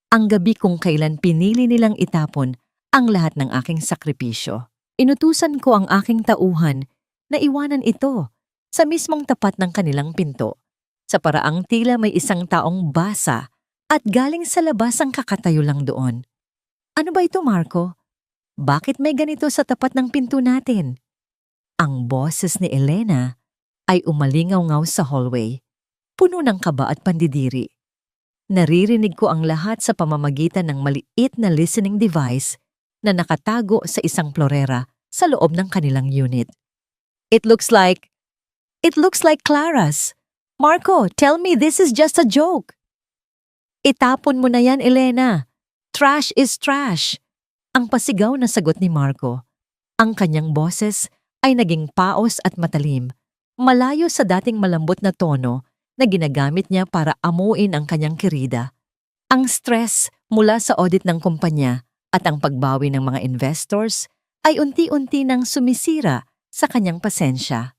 Speaker 1: Ang gabi kung kailan pinili nilang itapon ang lahat ng aking sakripisyo. Inutusan ko ang aking tauhan na iwanan ito sa mismong tapat ng kanilang pinto, sa paraang tila may isang taong basa at galing sa labas ang kakatayo lang doon. Ano ba ito, Marco? Bakit may ganito sa tapat ng pinto natin? Ang boses ni Elena ay umalingaw-ngaw sa hallway, puno ng kaba at pandidiri. Naririnig ko ang lahat sa pamamagitan ng maliit na listening device na nakatago sa isang florera sa loob ng kanilang unit. It looks like Clara's. Marco, tell me this is just a joke. Itapon mo na yan, Elena. Trash is trash. Ang pasigaw na sagot ni Marco. Ang kanyang boses ay naging paos at matalim, malayo sa dating malambot na tono na ginagamit niya para amuin ang kanyang kirida. Ang stress mula sa audit ng kumpanya at ang pagbawi ng mga investors ay unti-unti nang sumisira sa kanyang pasensya.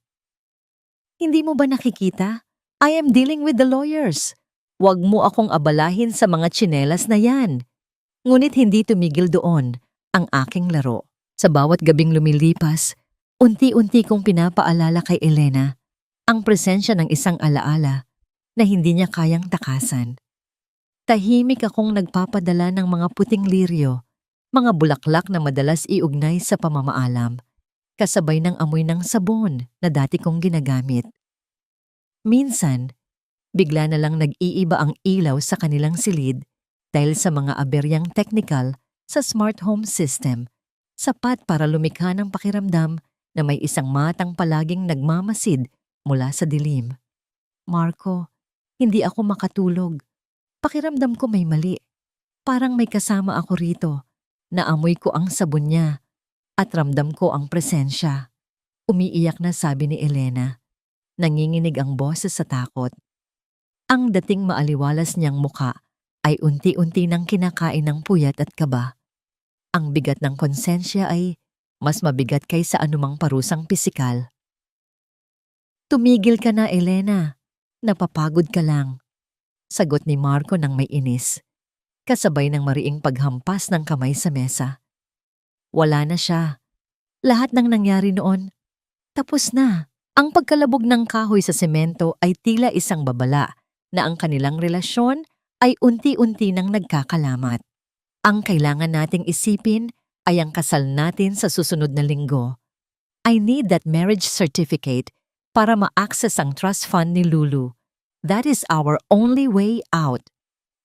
Speaker 1: Hindi mo ba nakikita? I am dealing with the lawyers. Huwag mo akong abalahin sa mga tsinelas na yan. Ngunit hindi tumigil doon ang aking laro. Sa bawat gabing lumilipas, unti-unti kong pinapaalala kay Elena ang presensya ng isang alaala na hindi niya kayang takasan. Tahimik akong nagpapadala ng mga puting liryo, mga bulaklak na madalas iugnay sa pamamaalam, kasabay ng amoy ng sabon na dati kong ginagamit. Minsan, bigla na lang nag-iiba ang ilaw sa kanilang silid dahil sa mga aberyang technical sa smart home system, sapat para lumikha ng pakiramdam na may isang matang palaging nagmamasid mula sa dilim. Marco, hindi ako makatulog. Pakiramdam ko may mali. Parang may kasama ako rito. Naamoy ko ang sabon niya at ramdam ko ang presensya. Umiiyak na sabi ni Elena. Nanginginig ang boses sa takot. Ang dating maaliwalas niyang muka ay unti-unti nang kinakain ng puyat at kaba. Ang bigat ng konsensya ay mas mabigat kaysa anumang parusang pisikal. Tumigil ka na, Elena. Napapagod ka lang. Sagot ni Marco nang may inis, kasabay ng mariing paghampas ng kamay sa mesa. Wala na siya. Lahat ng nangyari noon, tapos na. Ang pagkalabog ng kahoy sa semento ay tila isang babala na ang kanilang relasyon ay unti-unti nang nagkakalamat. Ang kailangan nating isipin ay ang kasal natin sa susunod na linggo. I need that marriage certificate para ma-access ang trust fund ni Lulu. That is our only way out.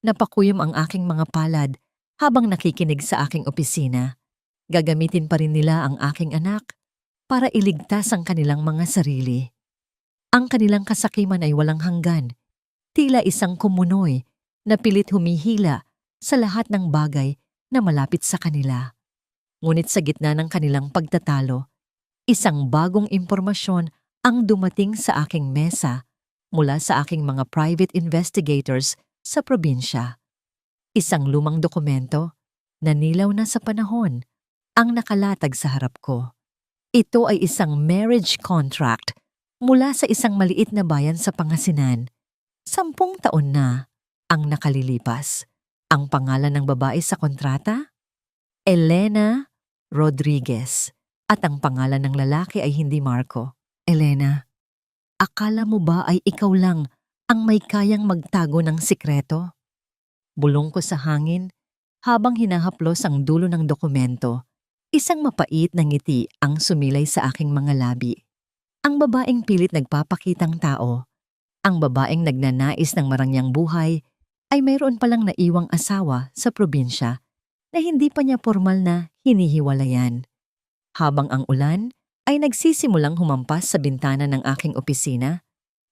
Speaker 1: Napakuyom ang aking mga palad habang nakikinig sa aking opisina. Gagamitin pa rin nila ang aking anak para iligtas ang kanilang mga sarili. Ang kanilang kasakiman ay walang hanggan, tila isang kumunoy na pilit humihila sa lahat ng bagay na malapit sa kanila. Ngunit sa gitna ng kanilang pagtatalo, isang bagong impormasyon ang dumating sa aking mesa mula sa aking mga private investigators sa probinsya. Isang lumang dokumento na nilaw na sa panahon ang nakalatag sa harap ko. Ito ay isang marriage contract mula sa isang maliit na bayan sa Pangasinan. 10 taon na ang nakalilipas. Ang pangalan ng babae sa kontrata? Elena Rodriguez. At ang pangalan ng lalaki ay hindi Marco. Elena, akala mo ba ay ikaw lang ang may kayang magtago ng sikreto? Bulong ko sa hangin habang hinahaplos ang dulo ng dokumento. Isang mapait na ngiti ang sumilay sa aking mga labi. Ang babaeng pilit nagpapakitang tao, ang babaeng nagnanais ng marangyang buhay, ay mayroon palang naiwang asawa sa probinsya na hindi pa niya formal na hinihiwalayan. Habang ang ulan ay nagsisimulang humampas sa bintana ng aking opisina,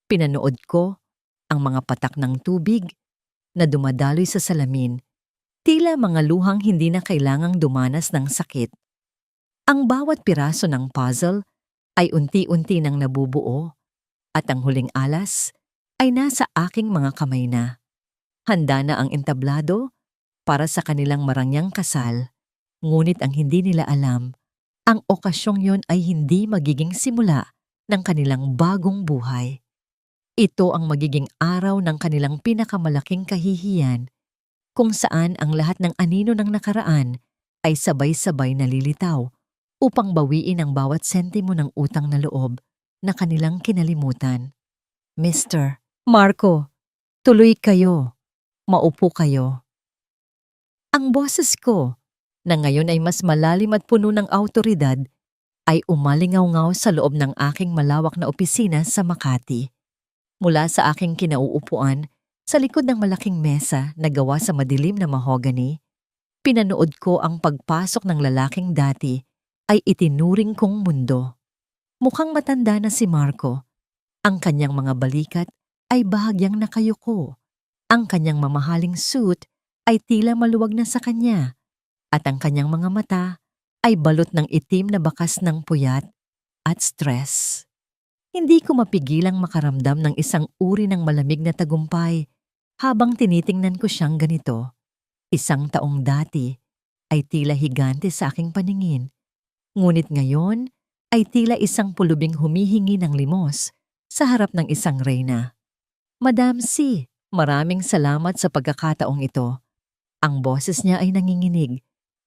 Speaker 1: pinanood ko ang mga patak ng tubig na dumadaloy sa salamin, tila mga luhang hindi na kailangang dumanas ng sakit. Ang bawat piraso ng puzzle ay unti-unti nang nabubuo at ang huling alas ay nasa aking mga kamay na. Handa na ang entablado para sa kanilang marangyang kasal, ngunit ang hindi nila alam, ang okasyong yon ay hindi magiging simula ng kanilang bagong buhay. Ito ang magiging araw ng kanilang pinakamalaking kahihiyan, kung saan ang lahat ng anino ng nakaraan ay sabay-sabay nalilitaw upang bawiin ang bawat sentimo ng utang na loob na kanilang kinalimutan. Mr. Marco, tuloy kayo. Maupo kayo. Ang boses ko, na ngayon ay mas malalim at puno ng awtoridad, ay umalingaw-ngaw sa loob ng aking malawak na opisina sa Makati. Mula sa aking kinauupuan, sa likod ng malaking mesa na gawa sa madilim na mahogany, pinanood ko ang pagpasok ng lalaking dati ay itinuring kong mundo. Mukhang matanda na si Marco. Ang kanyang mga balikat ay bahagyang nakayuko. Ang kanyang mamahaling suit ay tila maluwag na sa kanya. At ang kanyang mga mata ay balot ng itim na bakas ng puyat at stress. Hindi ko mapigilang makaramdam ng isang uri ng malamig na tagumpay habang tinitingnan ko siyang ganito. 1 taong dati ay tila higante sa aking paningin. Ngunit ngayon ay tila isang pulubing humihingi ng limos sa harap ng isang reyna. Madam C, maraming salamat sa pagkakataong ito. Ang boses niya ay nanginginig,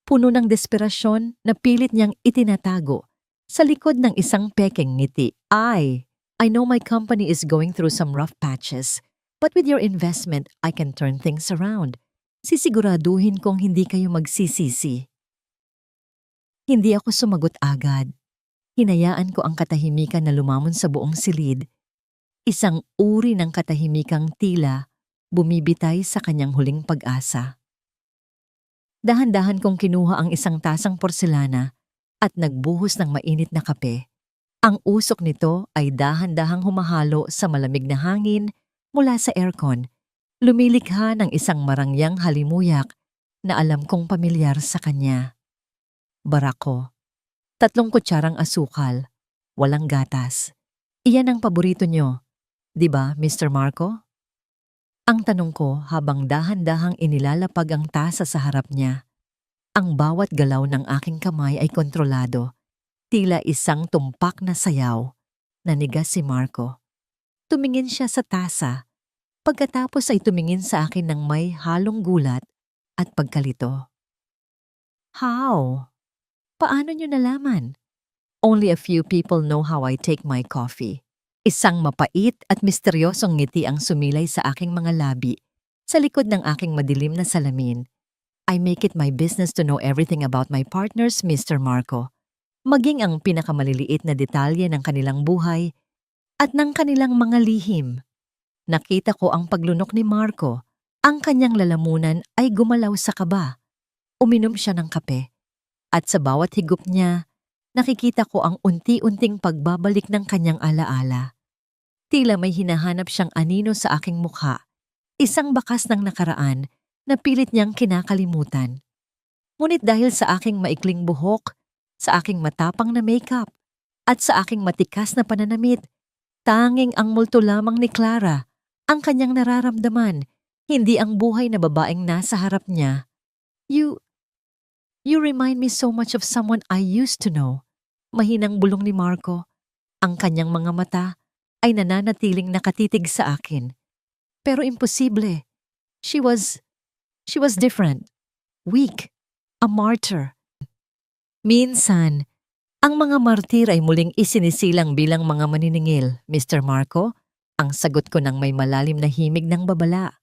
Speaker 1: puno ng desperasyon na pilit niyang itinatago sa likod ng isang pekeng ngiti. I know my company is going through some rough patches, but with your investment, I can turn things around. Sisiguraduhin kong hindi kayo magsisisi. Hindi ako sumagot agad. Hinayaan ko ang katahimikan na lumamon sa buong silid. Isang uri ng katahimikang tila bumibitay sa kanyang huling pag-asa. Dahan-dahan kong kinuha ang isang tasang porselana at nagbuhos ng mainit na kape. Ang usok nito ay dahan-dahang humahalo sa malamig na hangin mula sa aircon, lumilikha ng isang marangyang halimuyak na alam kong pamilyar sa kanya. Barako. 3 kutsarang asukal. Walang gatas. Iyan ang paborito nyo, di ba, Mr. Marco? Ang tanong ko habang dahan-dahang inilalapag ang tasa sa harap niya. Ang bawat galaw ng aking kamay ay kontrolado. Tila isang tumpak na sayaw. Nanigas si Marco. Tumingin siya sa tasa. Pagkatapos ay tumingin sa akin ng may halong gulat at pagkalito. How? Paano niyo nalaman? Only a few people know how I take my coffee. Isang mapait at misteryosong ngiti ang sumilay sa aking mga labi sa likod ng aking madilim na salamin. I make it my business to know everything about my partners, Mr. Marco. Maging ang pinakamaliliit na detalye ng kanilang buhay at ng kanilang mga lihim. Nakita ko ang paglunok ni Marco. Ang kanyang lalamunan ay gumalaw sa kaba. Uminom siya ng kape. At sa bawat higop niya, Nakikita ko ang unti-unting pagbabalik ng kanyang alaala. Tila may hinahanap siyang anino sa aking mukha, isang bakas ng nakaraan na pilit niyang kinakalimutan. Ngunit dahil sa aking maikling buhok, sa aking matapang na makeup, at sa aking matikas na pananamit, tanging ang multo lamang ni Clara ang kanyang nararamdaman, hindi ang buhay na babaeng nasa harap niya. You remind me so much of someone I used to know. Mahinang bulong ni Marco. Ang kanyang mga mata ay nananatiling nakatitig sa akin. Pero imposible. She was different. Weak. A martyr. Minsan, ang mga martir ay muling isinisilang bilang mga maniningil, Mr. Marco. Ang sagot ko ng may malalim na himig ng babala.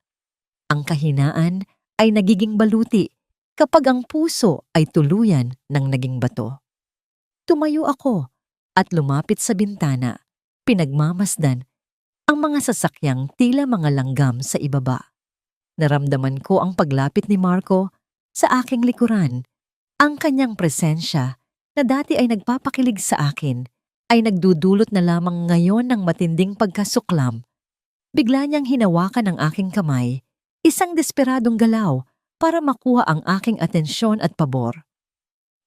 Speaker 1: Ang kahinaan ay nagiging baluti kapag ang puso ay tuluyan ng naging bato. Tumayo ako at lumapit sa bintana, pinagmamasdan ang mga sasakyang tila mga langgam sa ibaba. Naramdaman ko ang paglapit ni Marco sa aking likuran. Ang kanyang presensya na dati ay nagpapakilig sa akin ay nagdudulot na lamang ngayon ng matinding pagkasuklam. Bigla niyang hinawakan ang aking kamay, isang desperadong galaw para makuha ang aking atensyon at pabor.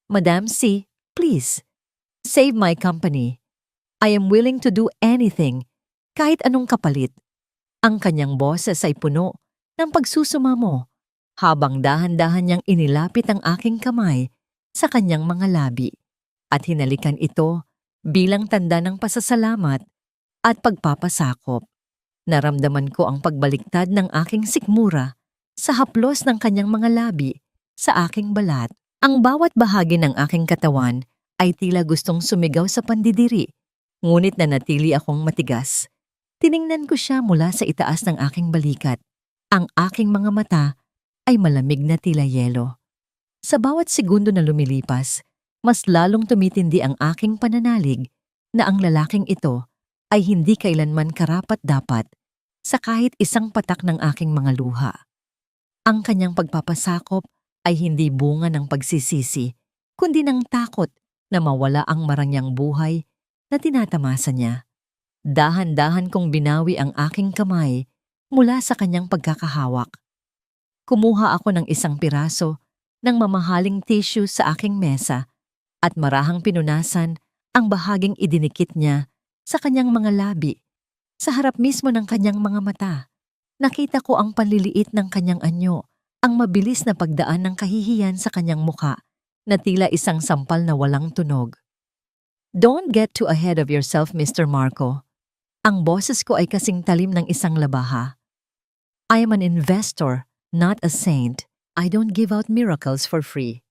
Speaker 1: Madam C, please, save my company. I am willing to do anything, kahit anong kapalit. Ang kanyang boses ay puno ng pagsusumamo habang dahan-dahan niyang inilapit ang aking kamay sa kanyang mga labi at hinalikan ito bilang tanda ng pasasalamat at pagpapasakop. Naramdaman ko ang pagbaliktad ng aking sikmura sa haplos ng kanyang mga labi sa aking balat. Ang bawat bahagi ng aking katawan ay tila gustong sumigaw sa pandidiri, ngunit nanatili akong matigas. Tiningnan ko siya mula sa itaas ng aking balikat. Ang aking mga mata ay malamig na tila yelo. Sa bawat segundo na lumilipas, mas lalong tumitindi ang aking pananalig na ang lalaking ito ay hindi kailanman karapat-dapat sa kahit isang patak ng aking mga luha. Ang kanyang pagpapasakop ay hindi bunga ng pagsisisi, kundi ng takot na mawala ang marangyang buhay na tinatamasa niya. Dahan-dahan kong binawi ang aking kamay mula sa kanyang pagkakahawak. Kumuha ako ng isang piraso ng mamahaling tissue sa aking mesa at marahang pinunasan ang bahaging idinikit niya sa kanyang mga labi. Sa harap mismo ng kanyang mga mata, nakita ko ang panliliit ng kanyang anyo, ang mabilis na pagdaan ng kahihiyan sa kanyang muka na tila isang sampal na walang tunog. Don't get too ahead of yourself, Mr. Marco. Ang boses ko ay kasing talim ng isang labaha. I am an investor, not a saint. I don't give out miracles for free.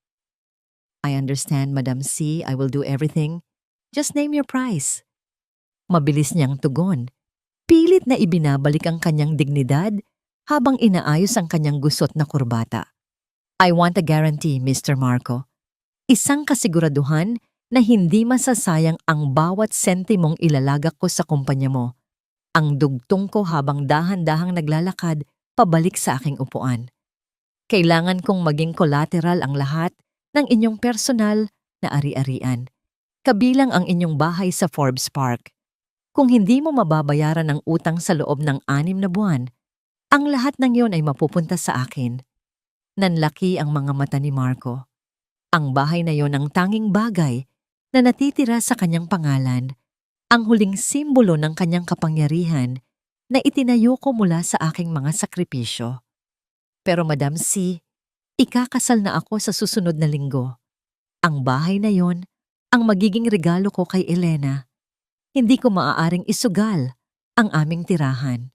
Speaker 1: I understand, Madam C. I will do everything. Just name your price. Mabilis niyang tugon. Pilit na ibinabalik ang kanyang dignidad habang inaayos ang kanyang gusot na kurbata. I want a guarantee, Mr. Marco. Isang kasiguraduhan na hindi masasayang ang bawat sentimong ilalagak ko sa kumpanya mo. Ang dugtong ko habang dahan-dahang naglalakad pabalik sa aking upuan. Kailangan kong maging collateral ang lahat ng inyong personal na ari-arian, kabilang ang inyong bahay sa Forbes Park. Kung hindi mo mababayaran ang utang sa loob ng 6 na buwan, ang lahat ng iyon ay mapupunta sa akin. Nanlaki ang mga mata ni Marco. Ang bahay na iyon ang tanging bagay na natitira sa kanyang pangalan, ang huling simbolo ng kanyang kapangyarihan na itinayo ko mula sa aking mga sakripisyo. Pero Madam C, ikakasal na ako sa susunod na linggo. Ang bahay na yon ang magiging regalo ko kay Elena. Hindi ko maaaring isugal ang aming tirahan.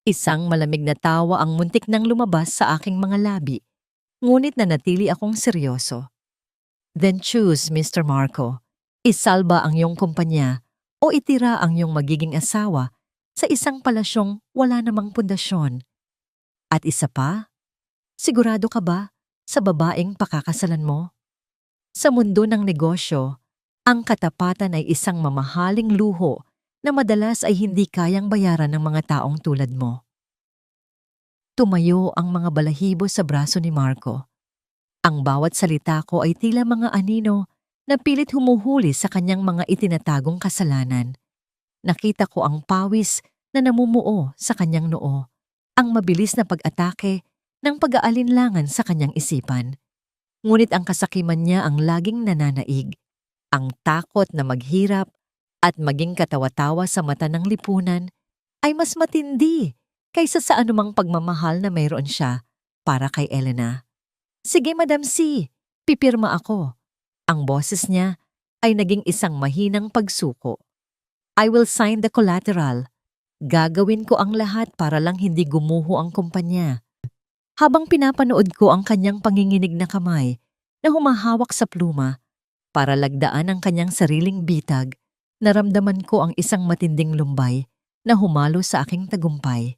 Speaker 1: Isang malamig na tawa ang muntik nang lumabas sa aking mga labi, ngunit nanatili akong seryoso. Then choose, Mr. Marco. Isalba ang iyong kumpanya o itira ang iyong magiging asawa sa isang palasyong wala namang pundasyon. At isa pa, sigurado ka ba sa babaeng pakakasalan mo? Sa mundo ng negosyo, ang katapatan ay isang mamahaling luho na madalas ay hindi kayang bayaran ng mga taong tulad mo. Tumayo ang mga balahibo sa braso ni Marco. Ang bawat salita ko ay tila mga anino na pilit humuhuli sa kanyang mga itinatagong kasalanan. Nakita ko ang pawis na namumuo sa kanyang noo, ang mabilis na pag-atake ng pag-aalinlangan sa kanyang isipan. Ngunit ang kasakiman niya ang laging nananaig, ang takot na maghirap at maging katawa-tawa sa mata ng lipunan ay mas matindi kaysa sa anumang pagmamahal na mayroon siya para kay Elena. "Sige, Madam C, pipirma ako." Ang boses niya ay naging isang mahinang pagsuko. "I will sign the collateral. Gagawin ko ang lahat para lang hindi gumuho ang kumpanya." Habang pinapanood ko ang kanyang panginginig na kamay na humahawak sa pluma para lagdaan ang kanyang sariling bitag, naramdaman ko ang isang matinding lumbay na humalo sa aking tagumpay.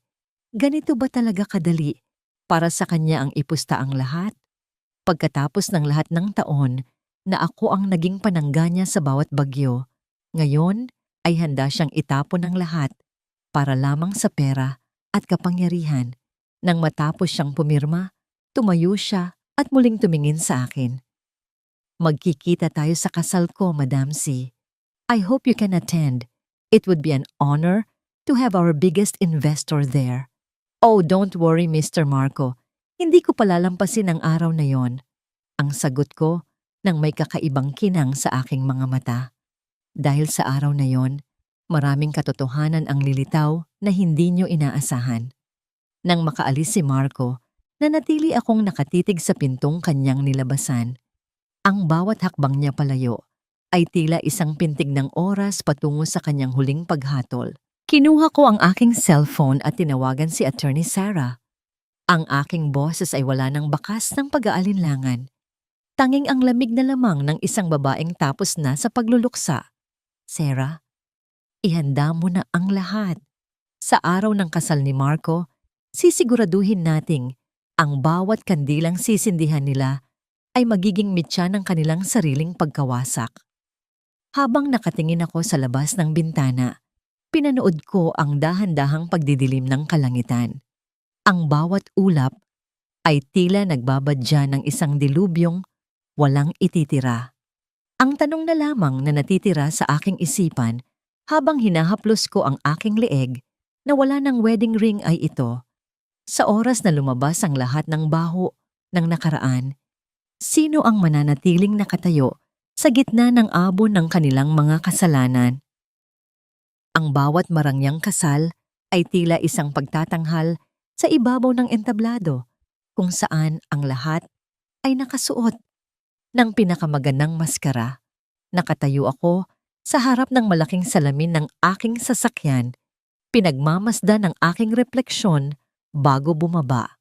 Speaker 1: Ganito ba talaga kadali para sa kanya ang ipusta ang lahat? Pagkatapos ng lahat ng taon na ako ang naging panangga niya sa bawat bagyo, ngayon ay handa siyang itapon ang lahat para lamang sa pera at kapangyarihan. Nang matapos siyang pumirma, tumayo siya at muling tumingin sa akin. "Magkikita tayo sa kasal ko, Madam C. I hope you can attend. It would be an honor to have our biggest investor there." "Oh, don't worry, Mr. Marco. Hindi ko palalampasin ang araw na yon." Ang sagot ko nang may kakaibang kinang sa aking mga mata. Dahil sa araw na yon, maraming katotohanan ang lilitaw na hindi niyo inaasahan. Nang makaalis si Marco, nanatili akong nakatitig sa pintong kanyang nilabasan. Ang bawat hakbang niya palayo ay tila isang pintig ng oras patungo sa kanyang huling paghatol. Kinuha ko ang aking cellphone at tinawagan si Attorney Sarah. Ang aking boses ay wala ng bakas ng pag-aalinlangan. Tanging ang lamig na lamang ng isang babaeng tapos na sa pagluluksa. "Sarah, ihanda mo na ang lahat. Sa araw ng kasal ni Marco, sisiguraduhin nating ang bawat kandilang sisindihan nila ay magiging mitya ng kanilang sariling pagkawasak." Habang nakatingin ako sa labas ng bintana, pinanood ko ang dahan-dahang pagdidilim ng kalangitan. Ang bawat ulap ay tila nagbabadya ng isang dilubyong walang ititira. Ang tanong na lamang na natitira sa aking isipan habang hinahaplos ko ang aking leeg na wala ng wedding ring ay ito: sa oras na lumabas ang lahat ng baho ng nakaraan, sino ang mananatiling nakatayo sa gitna ng abon ng kanilang mga kasalanan? Ang bawat marangyang kasal ay tila isang pagtatanghal sa ibabaw ng entablado kung saan ang lahat ay nakasuot ng pinakamagandang maskara. Nakatayo ako sa harap ng malaking salamin ng aking sasakyan, pinagmamasdan ng aking refleksyon bago bumaba.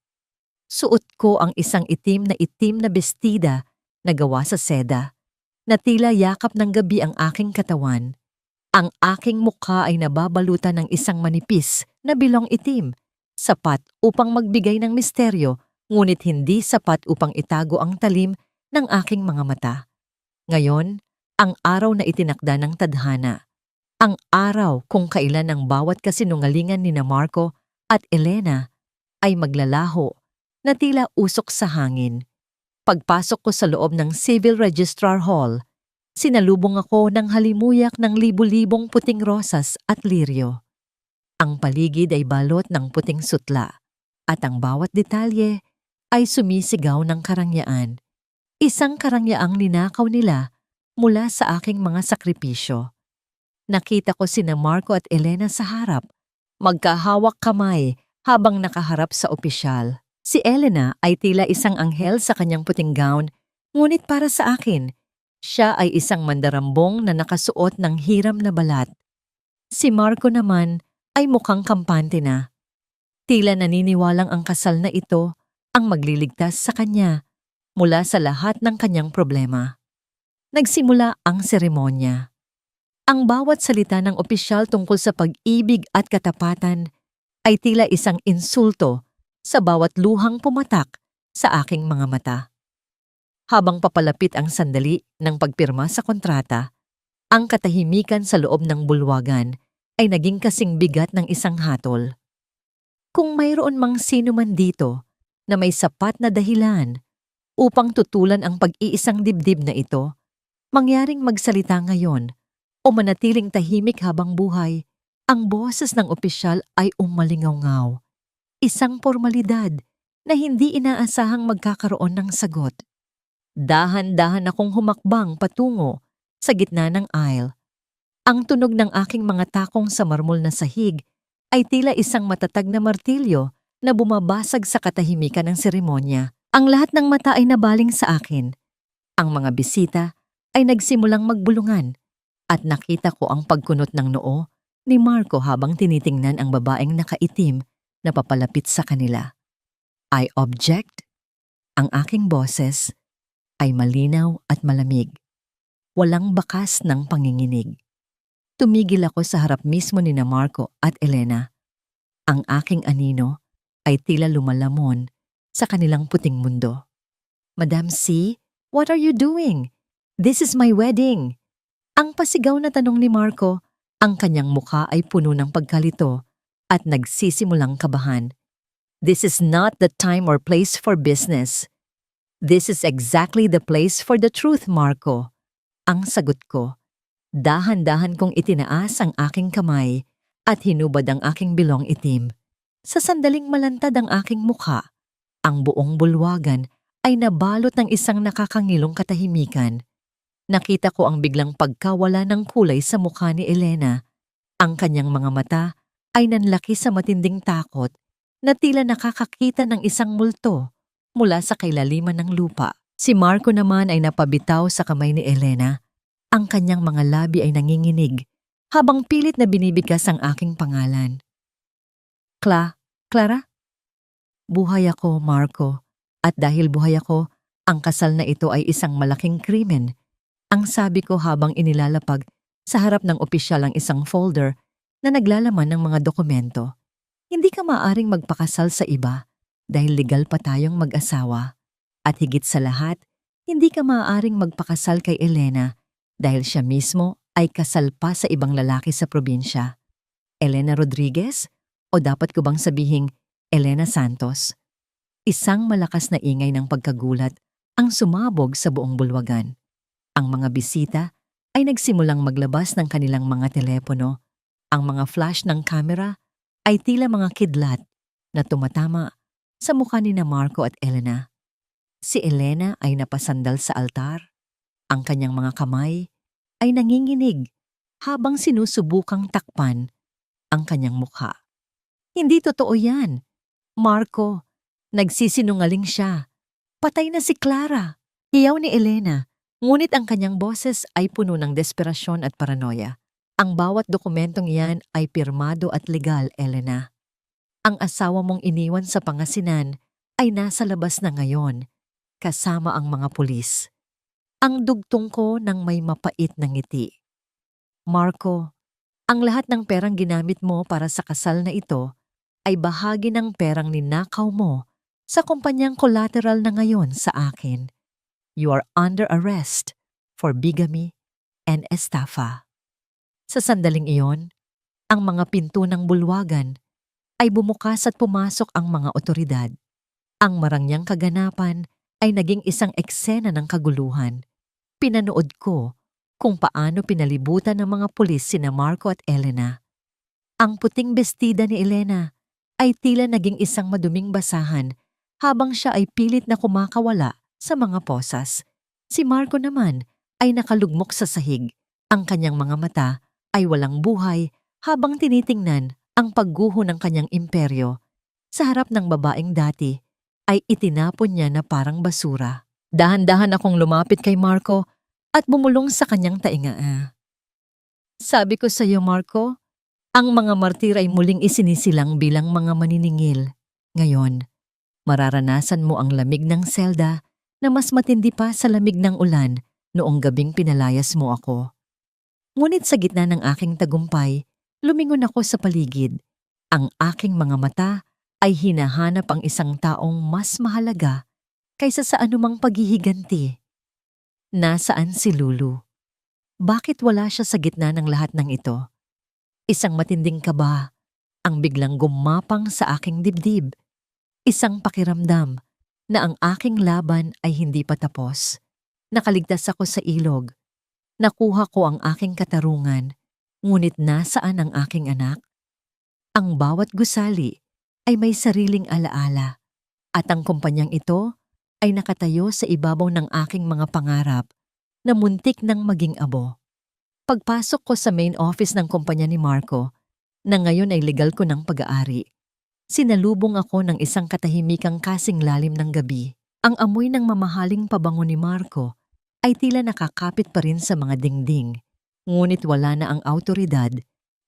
Speaker 1: Suot ko ang isang itim na bestida na gawa sa seda, na tila yakap ng gabi ang aking katawan. Ang aking mukha ay nababalutan ng isang manipis na bilong itim, sapat upang magbigay ng misteryo, ngunit hindi sapat upang itago ang talim ng aking mga mata. Ngayon, ang araw na itinakda ng tadhana. Ang araw kung kailan ang bawat kasinungalingan ni Marco at Elena ay maglalaho na tila usok sa hangin. Pagpasok ko sa loob ng Civil Registrar Hall, sinalubong ako ng halimuyak ng libu-libong puting rosas at liryo. Ang paligid ay balot ng puting sutla at ang bawat detalye ay sumisigaw ng karangyaan. Isang karangyaang ninakaw nila mula sa aking mga sakripisyo. Nakita ko sina Marco at Elena sa harap, magkahawak kamay habang nakaharap sa opisyal. Si Elena ay tila isang anghel sa kanyang puting gown, ngunit para sa akin, siya ay isang mandarambong na nakasuot ng hiram na balat. Si Marco naman ay mukhang kampante na. Tila naniniwalang ang kasal na ito ang magliligtas sa kanya mula sa lahat ng kanyang problema. Nagsimula ang seremonya. Ang bawat salita ng opisyal tungkol sa pag-ibig at katapatan ay tila isang insulto sa bawat luhang pumatak sa aking mga mata. Habang papalapit ang sandali ng pagpirma sa kontrata, ang katahimikan sa loob ng bulwagan ay naging kasing bigat ng isang hatol. Kung mayroon mang sino man dito na may sapat na dahilan upang tutulan ang pag-iisang dibdib na ito, Mangyaring magsalita ngayon o manatiling tahimik habang buhay, ang boses ng opisyal ay umalingaw-ngaw. Isang formalidad na hindi inaasahang magkakaroon ng sagot. Dahan-dahan akong humakbang patungo sa gitna ng aisle. Ang tunog ng aking mga takong sa marmol na sahig ay tila isang matatag na martilyo na bumabasag sa katahimikan ng seremonya. Ang lahat ng mata ay nabaling sa akin. Ang mga bisita ay nagsimulang magbulungan at nakita ko ang pagkunot ng noo ni Marco habang tinitingnan ang babaeng nakaitim na papalapit sa kanila. I object. Ang aking boses ay malinaw at malamig. Walang bakas ng panginginig. Tumigil ako sa harap mismo ni Marco at Elena. Ang aking anino ay tila lumalamon sa kanilang puting mundo. Madam C, what are you doing? This is my wedding. Ang pasigaw na tanong ni Marco, ang kanyang mukha ay puno ng pagkalito at nagsisimulang kabahan. This is not the time or place for business. This is exactly the place for the truth, Marco. Ang sagot ko. Dahan-dahan kong itinaas ang aking kamay at hinubad ang aking bilong itim. Sa sandaling malantad ang aking mukha, ang buong bulwagan ay nabalot ng isang nakakangilong katahimikan. Nakita ko ang biglang pagkawala ng kulay sa mukha ni Elena. Ang kanyang mga mata ay nanlaki sa matinding takot na tila nakakakita ng isang multo mula sa kailaliman ng lupa. Si Marco naman ay napabitaw sa kamay ni Elena. Ang kanyang mga labi ay nanginginig habang pilit na binibigkas ang aking pangalan. Clara? Buhay ako, Marco. At dahil buhay ako, ang kasal na ito ay isang malaking krimen. Ang sabi ko habang inilalapag sa harap ng opisyal ang isang folder na naglalaman ng mga dokumento. Hindi ka maaaring magpakasal sa iba dahil legal pa tayong mag-asawa. At higit sa lahat, hindi ka maaaring magpakasal kay Elena dahil siya mismo ay kasal pa sa ibang lalaki sa probinsya. Elena Rodriguez? O dapat ko bang sabihing Elena Santos? Isang malakas na ingay ng pagkagulat ang sumabog sa buong bulwagan. Ang mga bisita ay nagsimulang maglabas ng kanilang mga telepono. Ang mga flash ng kamera ay tila mga kidlat na tumatama sa mukha ni Marco at Elena. Si Elena ay napasandal sa altar. Ang kanyang mga kamay ay nanginginig habang sinusubukang takpan ang kanyang mukha. Hindi totoo yan. Marco, nagsisinungaling siya. Patay na si Clara. Hiyaw ni Elena. Ngunit ang kanyang boses ay puno ng desperasyon at paranoia. Ang bawat dokumentong iyan ay pirmado at legal, Elena. Ang asawa mong iniwan sa pangasinan ay nasa labas na ngayon, kasama ang mga pulis. Ang dugtong ko ng may mapait na ngiti. Marco, ang lahat ng perang ginamit mo para sa kasal na ito ay bahagi ng perang ninakaw mo sa kumpanyang collateral na ngayon sa akin. You are under arrest for bigamy and estafa. Sa sandaling iyon, ang mga pinto ng bulwagan ay bumukas at pumasok ang mga otoridad. Ang marangyang kaganapan ay naging isang eksena ng kaguluhan. Pinanood ko kung paano pinalibutan ng mga pulis sina Marco at Elena. Ang puting bestida ni Elena ay tila naging isang maduming basahan habang siya ay pilit na kumakawala sa mga posas. Si Marco naman ay nakalugmok sa sahig. Ang kanyang mga mata ay walang buhay habang tinitingnan ang pagguho ng kanyang imperyo. Sa harap ng babaeng dati ay itinapon niya na parang basura. Dahan-dahan akong lumapit kay Marco at bumulong sa kanyang tainga. Sabi ko sa iyo, Marco, ang mga martir ay muling isinisilang bilang mga maniningil. Ngayon, mararanasan mo ang lamig ng selda na mas matindi pa sa lamig ng ulan noong gabing pinalayas mo ako. Ngunit sa gitna ng aking tagumpay, lumingon ako sa paligid. Ang aking mga mata ay hinahanap ang isang taong mas mahalaga kaysa sa anumang paghihiganti. Nasaan si Lulu? Bakit wala siya sa gitna ng lahat ng ito? Isang matinding kaba ang biglang gumapang sa aking dibdib. Isang pakiramdam na ang aking laban ay hindi pa tapos. Nakaligtas ako sa ilog, Nakuha ko ang aking katarungan, ngunit nasaan ang aking anak? Ang bawat gusali ay may sariling alaala at ang kumpanyang ito ay nakatayo sa ibabaw ng aking mga pangarap na muntik nang maging abo. Pagpasok ko sa main office ng kumpanya ni Marco, na ngayon ay legal ko ng pag-aari, sinalubong ako ng isang katahimikang kasing lalim ng gabi. Ang amoy ng mamahaling pabango ni Marco ay tila nakakapit pa rin sa mga dingding, ngunit wala na ang awtoridad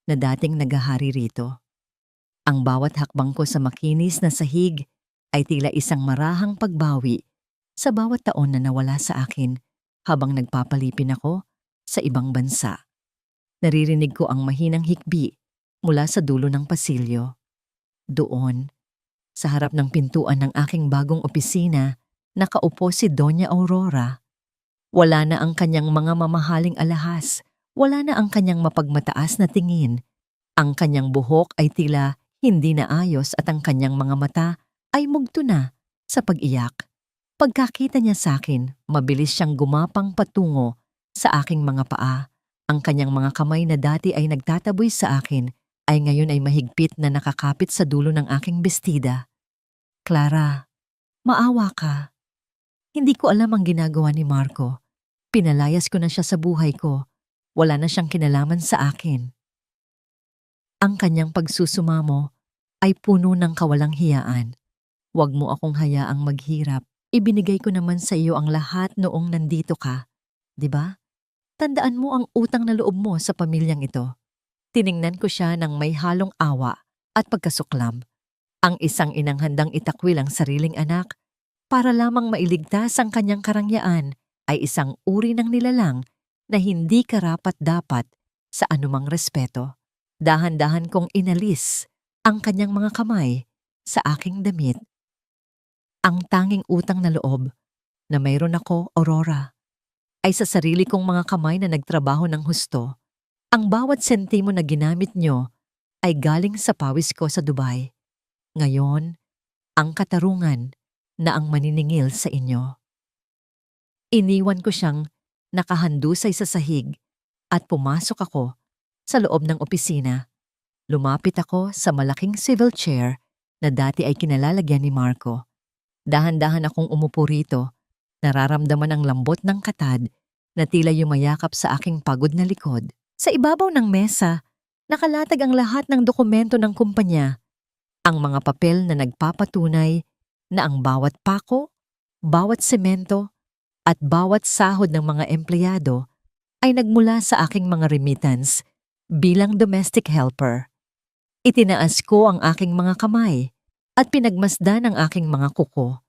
Speaker 1: na dating nagahari rito. Ang bawat hakbang ko sa makinis na sahig ay tila isang marahang pagbawi sa bawat taon na nawala sa akin habang nagpapalipin ako sa ibang bansa. Naririnig ko ang mahinang hikbi mula sa dulo ng pasilyo. Doon, sa harap ng pintuan ng aking bagong opisina, nakaupo si Doña Aurora. Wala na ang kanyang mga mamahaling alahas, wala na ang kanyang mapagmataas na tingin. Ang kanyang buhok ay tila hindi na ayos at ang kanyang mga mata ay mugto na sa pag-iyak. Pagkakita niya sa akin, mabilis siyang gumapang patungo sa aking mga paa. Ang kanyang mga kamay na dati ay nagtataboy sa akin ay ngayon ay mahigpit na nakakapit sa dulo ng aking bestida. Clara, maawa ka. Hindi ko alam ang ginagawa ni Marco. Pinalayas ko na siya sa buhay ko. Wala na siyang kinalaman sa akin. Ang kanyang pagsusumamo ay puno ng kawalang hiyaan. Huwag mo akong hayaang maghirap. Ibinigay ko naman sa iyo ang lahat noong nandito ka. 'Di ba? Tandaan mo ang utang na loob mo sa pamilyang ito. Tiningnan ko siya ng may halong awa at pagkasuklam. Ang isang inang handang itakwil ang sariling anak para lamang mailigtas ang kanyang karangyaan ay isang uri ng nilalang na hindi karapat-dapat sa anumang respeto. Dahan-dahan kong inalis ang kanyang mga kamay sa aking damit. Ang tanging utang na loob na mayroon ako, Aurora, ay sa sarili kong mga kamay na nagtrabaho ng husto. Ang bawat sentimo na ginamit nyo ay galing sa pawis ko sa Dubai. Ngayon, ang katarungan na ang maniningil sa inyo. Iniwan ko siyang nakahandusay sa sahig at pumasok ako sa loob ng opisina. Lumapit ako sa malaking swivel chair na dati ay kinalalagyan ni Marco. Dahan-dahan akong umupo rito, nararamdaman ang lambot ng katad na tila yumayakap sa aking pagod na likod. Sa ibabaw ng mesa, nakalatag ang lahat ng dokumento ng kumpanya. Ang mga papel na nagpapatunay na ang bawat pako, bawat semento, at bawat sahod ng mga empleyado ay nagmula sa aking mga remittance bilang domestic helper. Itinaas ko ang aking mga kamay at pinagmasdan ang aking mga kuko.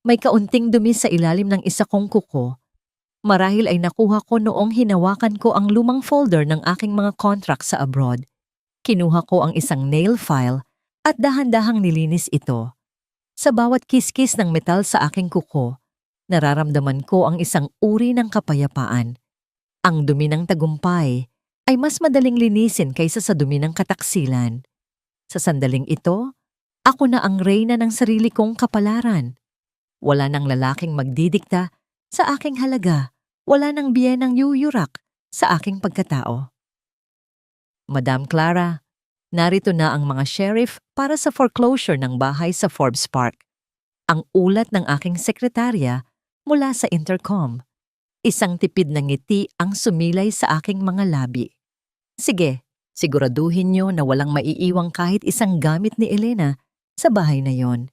Speaker 1: May kaunting dumi sa ilalim ng isa kong kuko. Marahil ay nakuha ko noong hinawakan ko ang lumang folder ng aking mga contract sa abroad. Kinuha ko ang isang nail file at dahan-dahang nilinis ito. Sa bawat kiskis ng metal sa aking kuko, nararamdaman ko ang isang uri ng kapayapaan. Ang dumi ng tagumpay ay mas madaling linisin kaysa sa dumi ng kataksilan. Sa sandaling ito, ako na ang reyna ng sarili kong kapalaran. Wala nang lalaking magdidikta sa aking halaga, wala nang biyenang yuyurak sa aking pagkatao. Madam Clara, narito na ang mga sheriff para sa foreclosure ng bahay sa Forbes Park. Ang ulat ng aking sekretarya mula sa intercom. Isang tipid na ngiti ang sumilay sa aking mga labi. Sige, siguraduhin niyo na walang maiiwang kahit isang gamit ni Elena sa bahay na yon.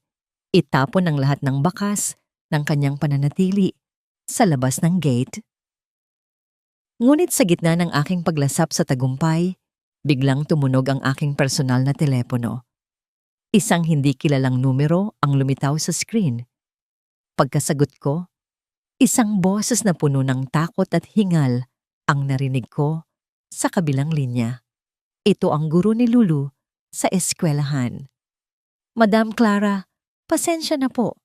Speaker 1: Itapon ang lahat ng bakas ng kanyang pananatili sa labas ng gate. Ngunit sa gitna ng aking paglasap sa tagumpay, biglang tumunog ang aking personal na telepono. Isang hindi kilalang numero ang lumitaw sa screen. Pagkasagot ko, isang boses na puno ng takot at hingal ang narinig ko sa kabilang linya. Ito ang guro ni Lulu sa eskwelahan. Madam Clara, pasensya na po.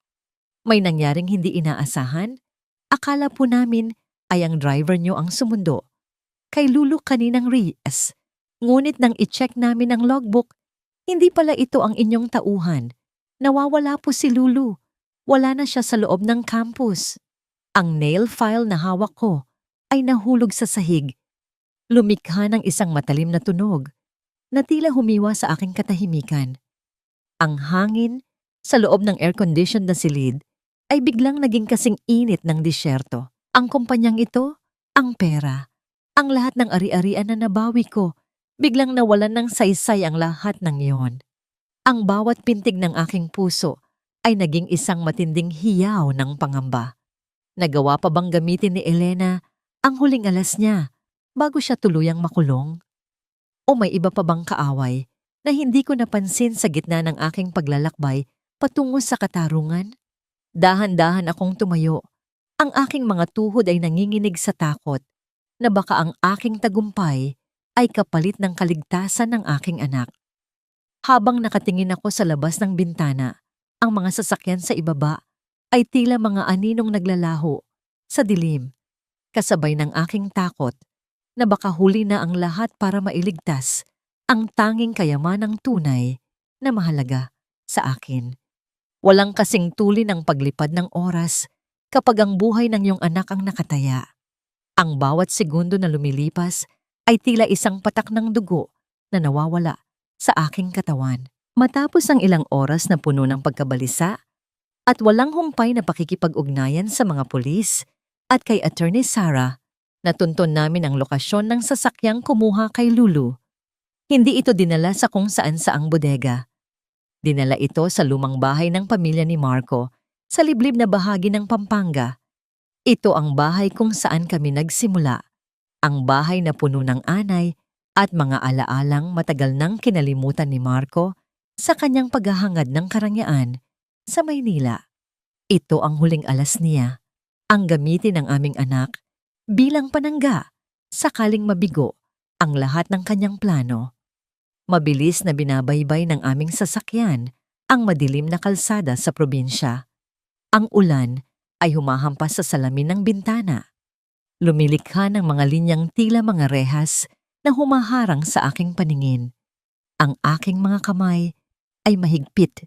Speaker 1: May nangyaring hindi inaasahan? Akala po namin ay ang driver niyo ang sumundo. Kay Lulu kaninang Reyes. Ngunit nang i-check namin ang logbook, hindi pala ito ang inyong tauhan. Nawawala po si Lulu. Wala na siya sa loob ng campus. Ang nail file na hawak ko ay nahulog sa sahig. Lumikha ng isang matalim na tunog na tila humiwa sa aking katahimikan. Ang hangin sa loob ng air-conditioned na silid ay biglang naging kasing init ng disyerto. Ang kumpanyang ito, ang pera, ang lahat ng ari-arian na nabawi ko, biglang nawalan ng saysay ang lahat ng iyon. Ang bawat pintig ng aking puso ay naging isang matinding hiyaw ng pangamba. Nagawa pa bang gamitin ni Elena ang huling alas niya bago siya tuluyang makulong? O may iba pa bang kaaway na hindi ko napansin sa gitna ng aking paglalakbay patungo sa katarungan? Dahan-dahan akong tumayo. Ang aking mga tuhod ay nanginginig sa takot na baka ang aking tagumpay ay kapalit ng kaligtasan ng aking anak. Habang nakatingin ako sa labas ng bintana, ang mga sasakyan sa ibaba ay tila mga aninong naglalaho sa dilim, kasabay ng aking takot na baka huli na ang lahat para mailigtas ang tanging kayamanang tunay na mahalaga sa akin. Walang kasing tuli ng paglipad ng oras kapag ang buhay ng iyong anak ang nakataya. Ang bawat segundo na lumilipas ay tila isang patak ng dugo na nawawala sa aking katawan. Matapos ang ilang oras na puno ng pagkabalisa at walang humpay na pakikipag-ugnayan sa mga pulis at kay Attorney Sarah, natunton namin ang lokasyon ng sasakyang kumuha kay Lulu. Hindi ito dinala sa kung saan saang bodega. Dinala ito sa lumang bahay ng pamilya ni Marco sa liblib na bahagi ng Pampanga. Ito ang bahay kung saan kami nagsimula. Ang bahay na puno ng anay at mga alaalang matagal nang kinalimutan ni Marco sa kanyang paghahangad ng karangyaan sa Maynila. Ito ang huling alas niya, ang gamitin ng aming anak bilang panangga sakaling mabigo ang lahat ng kanyang plano. Mabilis na binabaybay ng aming sasakyan ang madilim na kalsada sa probinsya. Ang ulan ay humahampas sa salamin ng bintana. Lumilikha ng mga linyang tila mga rehas na humaharang sa aking paningin. Ang aking mga kamay ay mahigpit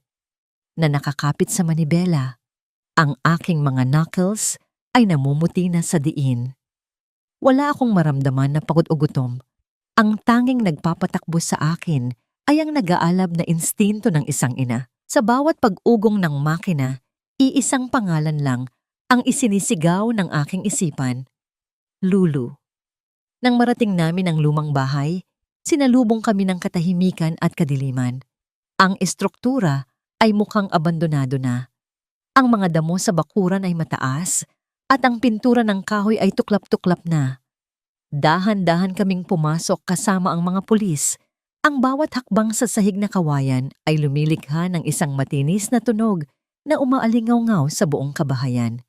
Speaker 1: na nakakapit sa manibela. Ang aking mga knuckles ay namumuti na sa diin. Wala akong maramdaman na pagod o gutom. Ang tanging nagpapatakbo sa akin ay ang nag-aalab na instinto ng isang ina. Sa bawat pag-ugong ng makina, iisang pangalan lang ang isinisigaw ng aking isipan. Lulu. Nang marating namin ang lumang bahay, sinalubong kami ng katahimikan at kadiliman. Ang estruktura ay mukhang abandonado na. Ang mga damo sa bakuran ay mataas at ang pintura ng kahoy ay tuklap-tuklap na. Dahan-dahan kaming pumasok kasama ang mga pulis. Ang bawat hakbang sa sahig na kawayan ay lumilikha ng isang matinis na tunog na umaalingaw-ngaw sa buong kabahayan.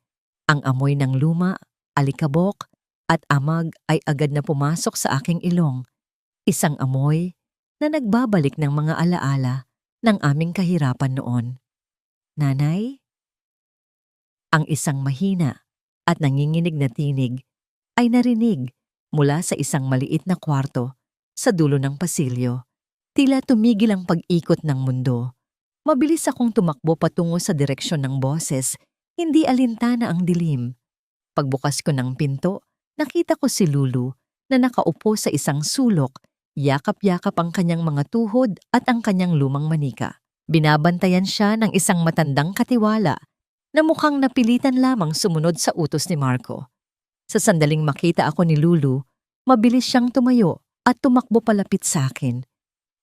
Speaker 1: Ang amoy ng luma, alikabok, at amag ay agad na pumasok sa aking ilong. Isang amoy na nagbabalik ng mga alaala ng aming kahirapan noon. Nanay? Ang isang mahina at nanginginig na tinig ay narinig mula sa isang maliit na kwarto sa dulo ng pasilyo. Tila tumigil ang pag-ikot ng mundo. Mabilis akong tumakbo patungo sa direksyon ng boses, hindi alintana ang dilim. Pagbukas ko ng pinto, nakita ko si Lulu na nakaupo sa isang sulok, yakap-yakap ang kanyang mga tuhod at ang kanyang lumang manika. Binabantayan siya ng isang matandang katiwala na mukhang napilitan lamang sumunod sa utos ni Marco. Sa sandaling makita ako ni Lulu, mabilis siyang tumayo at tumakbo palapit sa akin.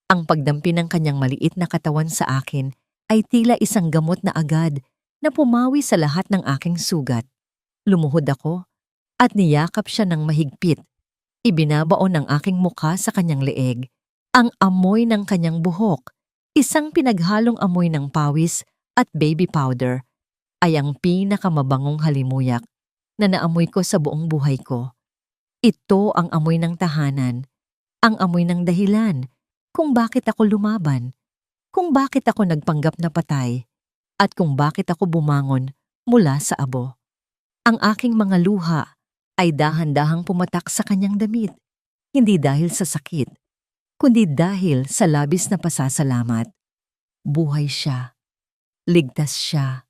Speaker 1: Ang pagdampi ng kanyang maliit na katawan sa akin ay tila isang gamot na agad na pumawi sa lahat ng aking sugat. Lumuhod ako at niyakap siya ng mahigpit. Ibinabaon ang aking mukha sa kanyang leeg. Ang amoy ng kanyang buhok, isang pinaghalong amoy ng pawis at baby powder, ay ang pinakamabangong halimuyak na naamoy ko sa buong buhay ko. Ito ang amoy ng tahanan, ang amoy ng dahilan kung bakit ako lumaban, kung bakit ako nagpanggap na patay, at kung bakit ako bumangon mula sa abo. Ang aking mga luha ay dahan-dahang pumatak sa kanyang damit, hindi dahil sa sakit, kundi dahil sa labis na pasasalamat. Buhay siya, ligtas siya,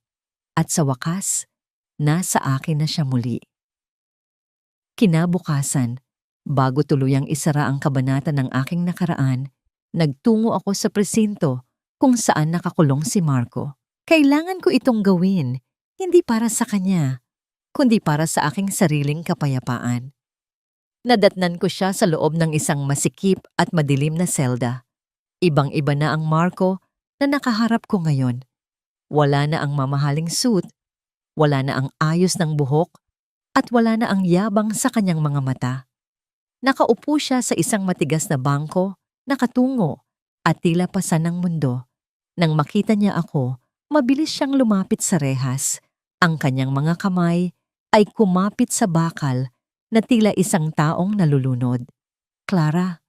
Speaker 1: at sa wakas, nasa akin na siya muli. Kinabukasan, bago tuluyang isara ang kabanata ng aking nakaraan, nagtungo ako sa presinto kung saan nakakulong si Marco. Kailangan ko itong gawin, hindi para sa kanya, kundi para sa aking sariling kapayapaan. Nadatnan ko siya sa loob ng isang masikip at madilim na selda. Ibang-iba na ang Marco na nakaharap ko ngayon. Wala na ang mamahaling suit, wala na ang ayos ng buhok, at wala na ang yabang sa kanyang mga mata. Nakaupo siya sa isang matigas na bangko, nakatungo, at tila pasan ng mundo. Nang makita niya ako, mabilis siyang lumapit sa rehas. Ang kanyang mga kamay ay kumapit sa bakal na tila isang taong nalulunod. Clara,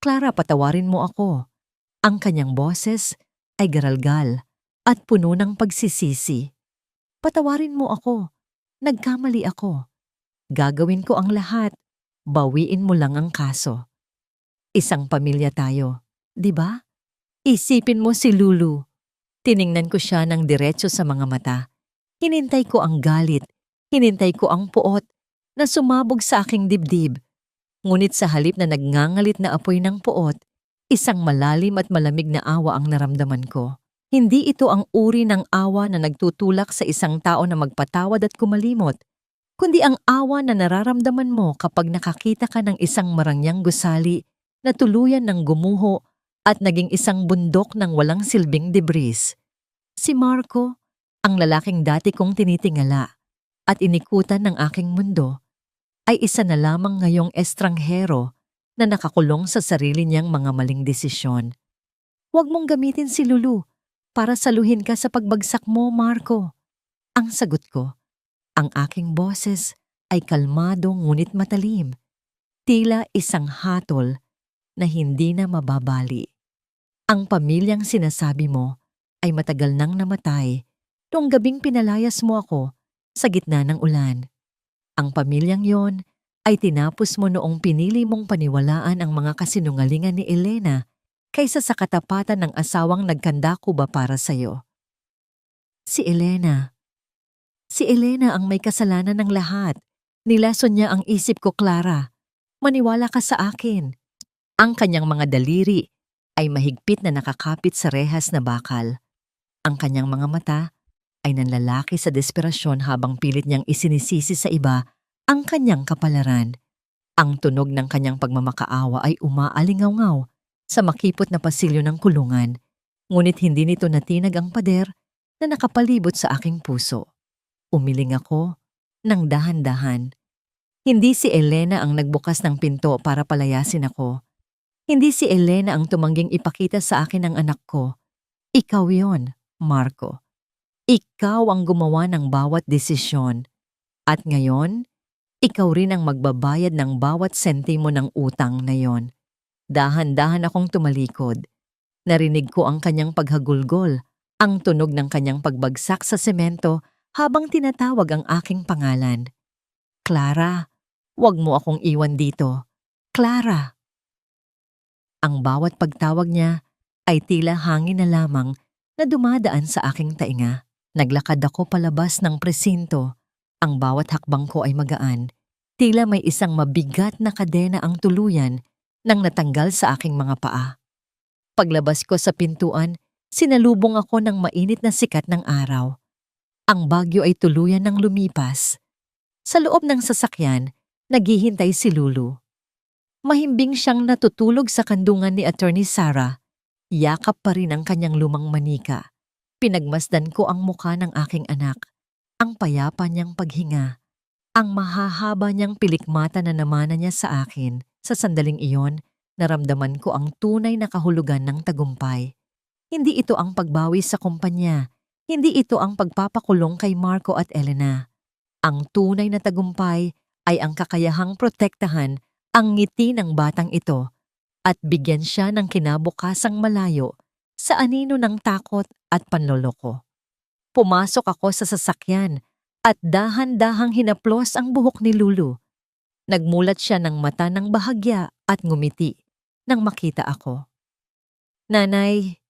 Speaker 1: Clara, patawarin mo ako. Ang kanyang boses ay garalgal at puno ng pagsisisi. Patawarin mo ako. Nagkamali ako. Gagawin ko ang lahat. Bawiin mo lang ang kaso. Isang pamilya tayo, di ba? Isipin mo si Lulu. Tiningnan ko siya ng diretso sa mga mata. Hinintay ko ang galit. Hinintay ko ang puot na sumabog sa aking dibdib. Ngunit sa halip na nagngangalit na apoy ng puot, isang malalim at malamig na awa ang naramdaman ko. Hindi ito ang uri ng awa na nagtutulak sa isang tao na magpatawad at kumalimot, kundi ang awa na nararamdaman mo kapag nakakita ka ng isang marangyang gusali na tuluyan ng gumuho at naging isang bundok ng walang silbing debris. Si Marco, ang lalaking dati kong tinitingala at inikutan ng aking mundo, ay isa na lamang ngayong estranghero na nakakulong sa sarili niyang mga maling desisyon. Huwag mong gamitin si Lulu para saluhin ka sa pagbagsak mo, Marco. Ang sagot ko, ang aking boses ay kalmado ngunit matalim, tila isang hatol na hindi na mababali. Ang pamilyang sinasabi mo ay matagal nang namatay noong gabing pinalayas mo ako sa gitna ng ulan. Ang pamilyang yon ay tinapos mo noong pinili mong paniwalaan ang mga kasinungalingan ni Elena kaysa sa katapatan ng asawang nagkandako ba para sa'yo. Si Elena ang may kasalanan ng lahat. Nilason niya ang isip ko, Clara. Maniwala ka sa akin. Ang kanyang mga daliri ay mahigpit na nakakapit sa rehas na bakal. Ang kanyang mga mata ay nanlalaki sa desperasyon habang pilit niyang isinisisi sa iba ang kanyang kapalaran. Ang tunog ng kanyang pagmamakaawa ay umaalingaw-ngaw sa makipot na pasilyo ng kulungan, ngunit hindi nito natinag ang pader na nakapalibot sa aking puso. Umiling ako ng dahan-dahan. Hindi si Elena ang nagbukas ng pinto para palayasin ako. Hindi si Elena ang tumangging ipakita sa akin ang anak ko. Ikaw yon, Marco. Ikaw ang gumawa ng bawat desisyon. At ngayon, ikaw rin ang magbabayad ng bawat sentimo ng utang na yon. Dahan-dahan akong tumalikod. Narinig ko ang kanyang paghagulgol, ang tunog ng kanyang pagbagsak sa semento habang tinatawag ang aking pangalan. Clara, huwag mo akong iwan dito. Clara! Ang bawat pagtawag niya ay tila hangin na lamang na dumadaan sa aking tainga. Naglakad ako palabas ng presinto. Ang bawat hakbang ko ay magaan. Tila may isang mabigat na kadena ang tuluyan nang natanggal sa aking mga paa. Paglabas ko sa pintuan, sinalubong ako ng mainit na sikat ng araw. Ang bagyo ay tuluyan ng lumipas. Sa loob ng sasakyan, naghihintay si Lulu. Mahimbing siyang natutulog sa kandungan ni Attorney Sarah. Yakap pa rin ang kanyang lumang manika. Pinagmasdan ko ang mukha ng aking anak, ang payapa niyang paghinga, ang mahahaba niyang pilikmata na namana niya sa akin. Sa sandaling iyon, naramdaman ko ang tunay na kahulugan ng tagumpay. Hindi ito ang pagbawi sa kumpanya. Hindi ito ang pagpapakulong kay Marco at Elena. Ang tunay na tagumpay ay ang kakayahang protektahan ang ngiti ng batang ito at bigyan siya ng kinabukasang malayo sa anino ng takot at panloloko. Pumasok ako sa sasakyan at dahan-dahang hinaplos ang buhok ni Lulu. Nagmulat siya ng mata ng bahagya at ngumiti nang makita ako. Nanay,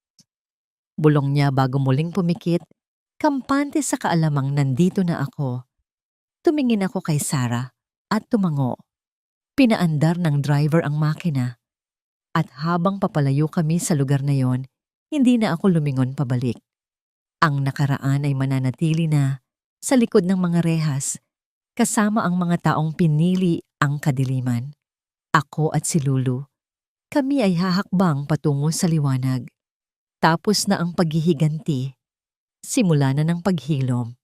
Speaker 1: bulong niya bago muling pumikit, kampante sa kaalamang nandito na ako. Tumingin ako kay Sarah. at tumango. Pinaandar ng driver ang makina. At habang papalayo kami sa lugar na yon, hindi na ako lumingon pabalik. Ang nakaraan ay mananatili na sa likod ng mga rehas, kasama ang mga taong pinili ang kadiliman. Ako at si Lulu, kami ay hahakbang patungo sa liwanag. Tapos na ang paghihiganti, simula na ng paghilom.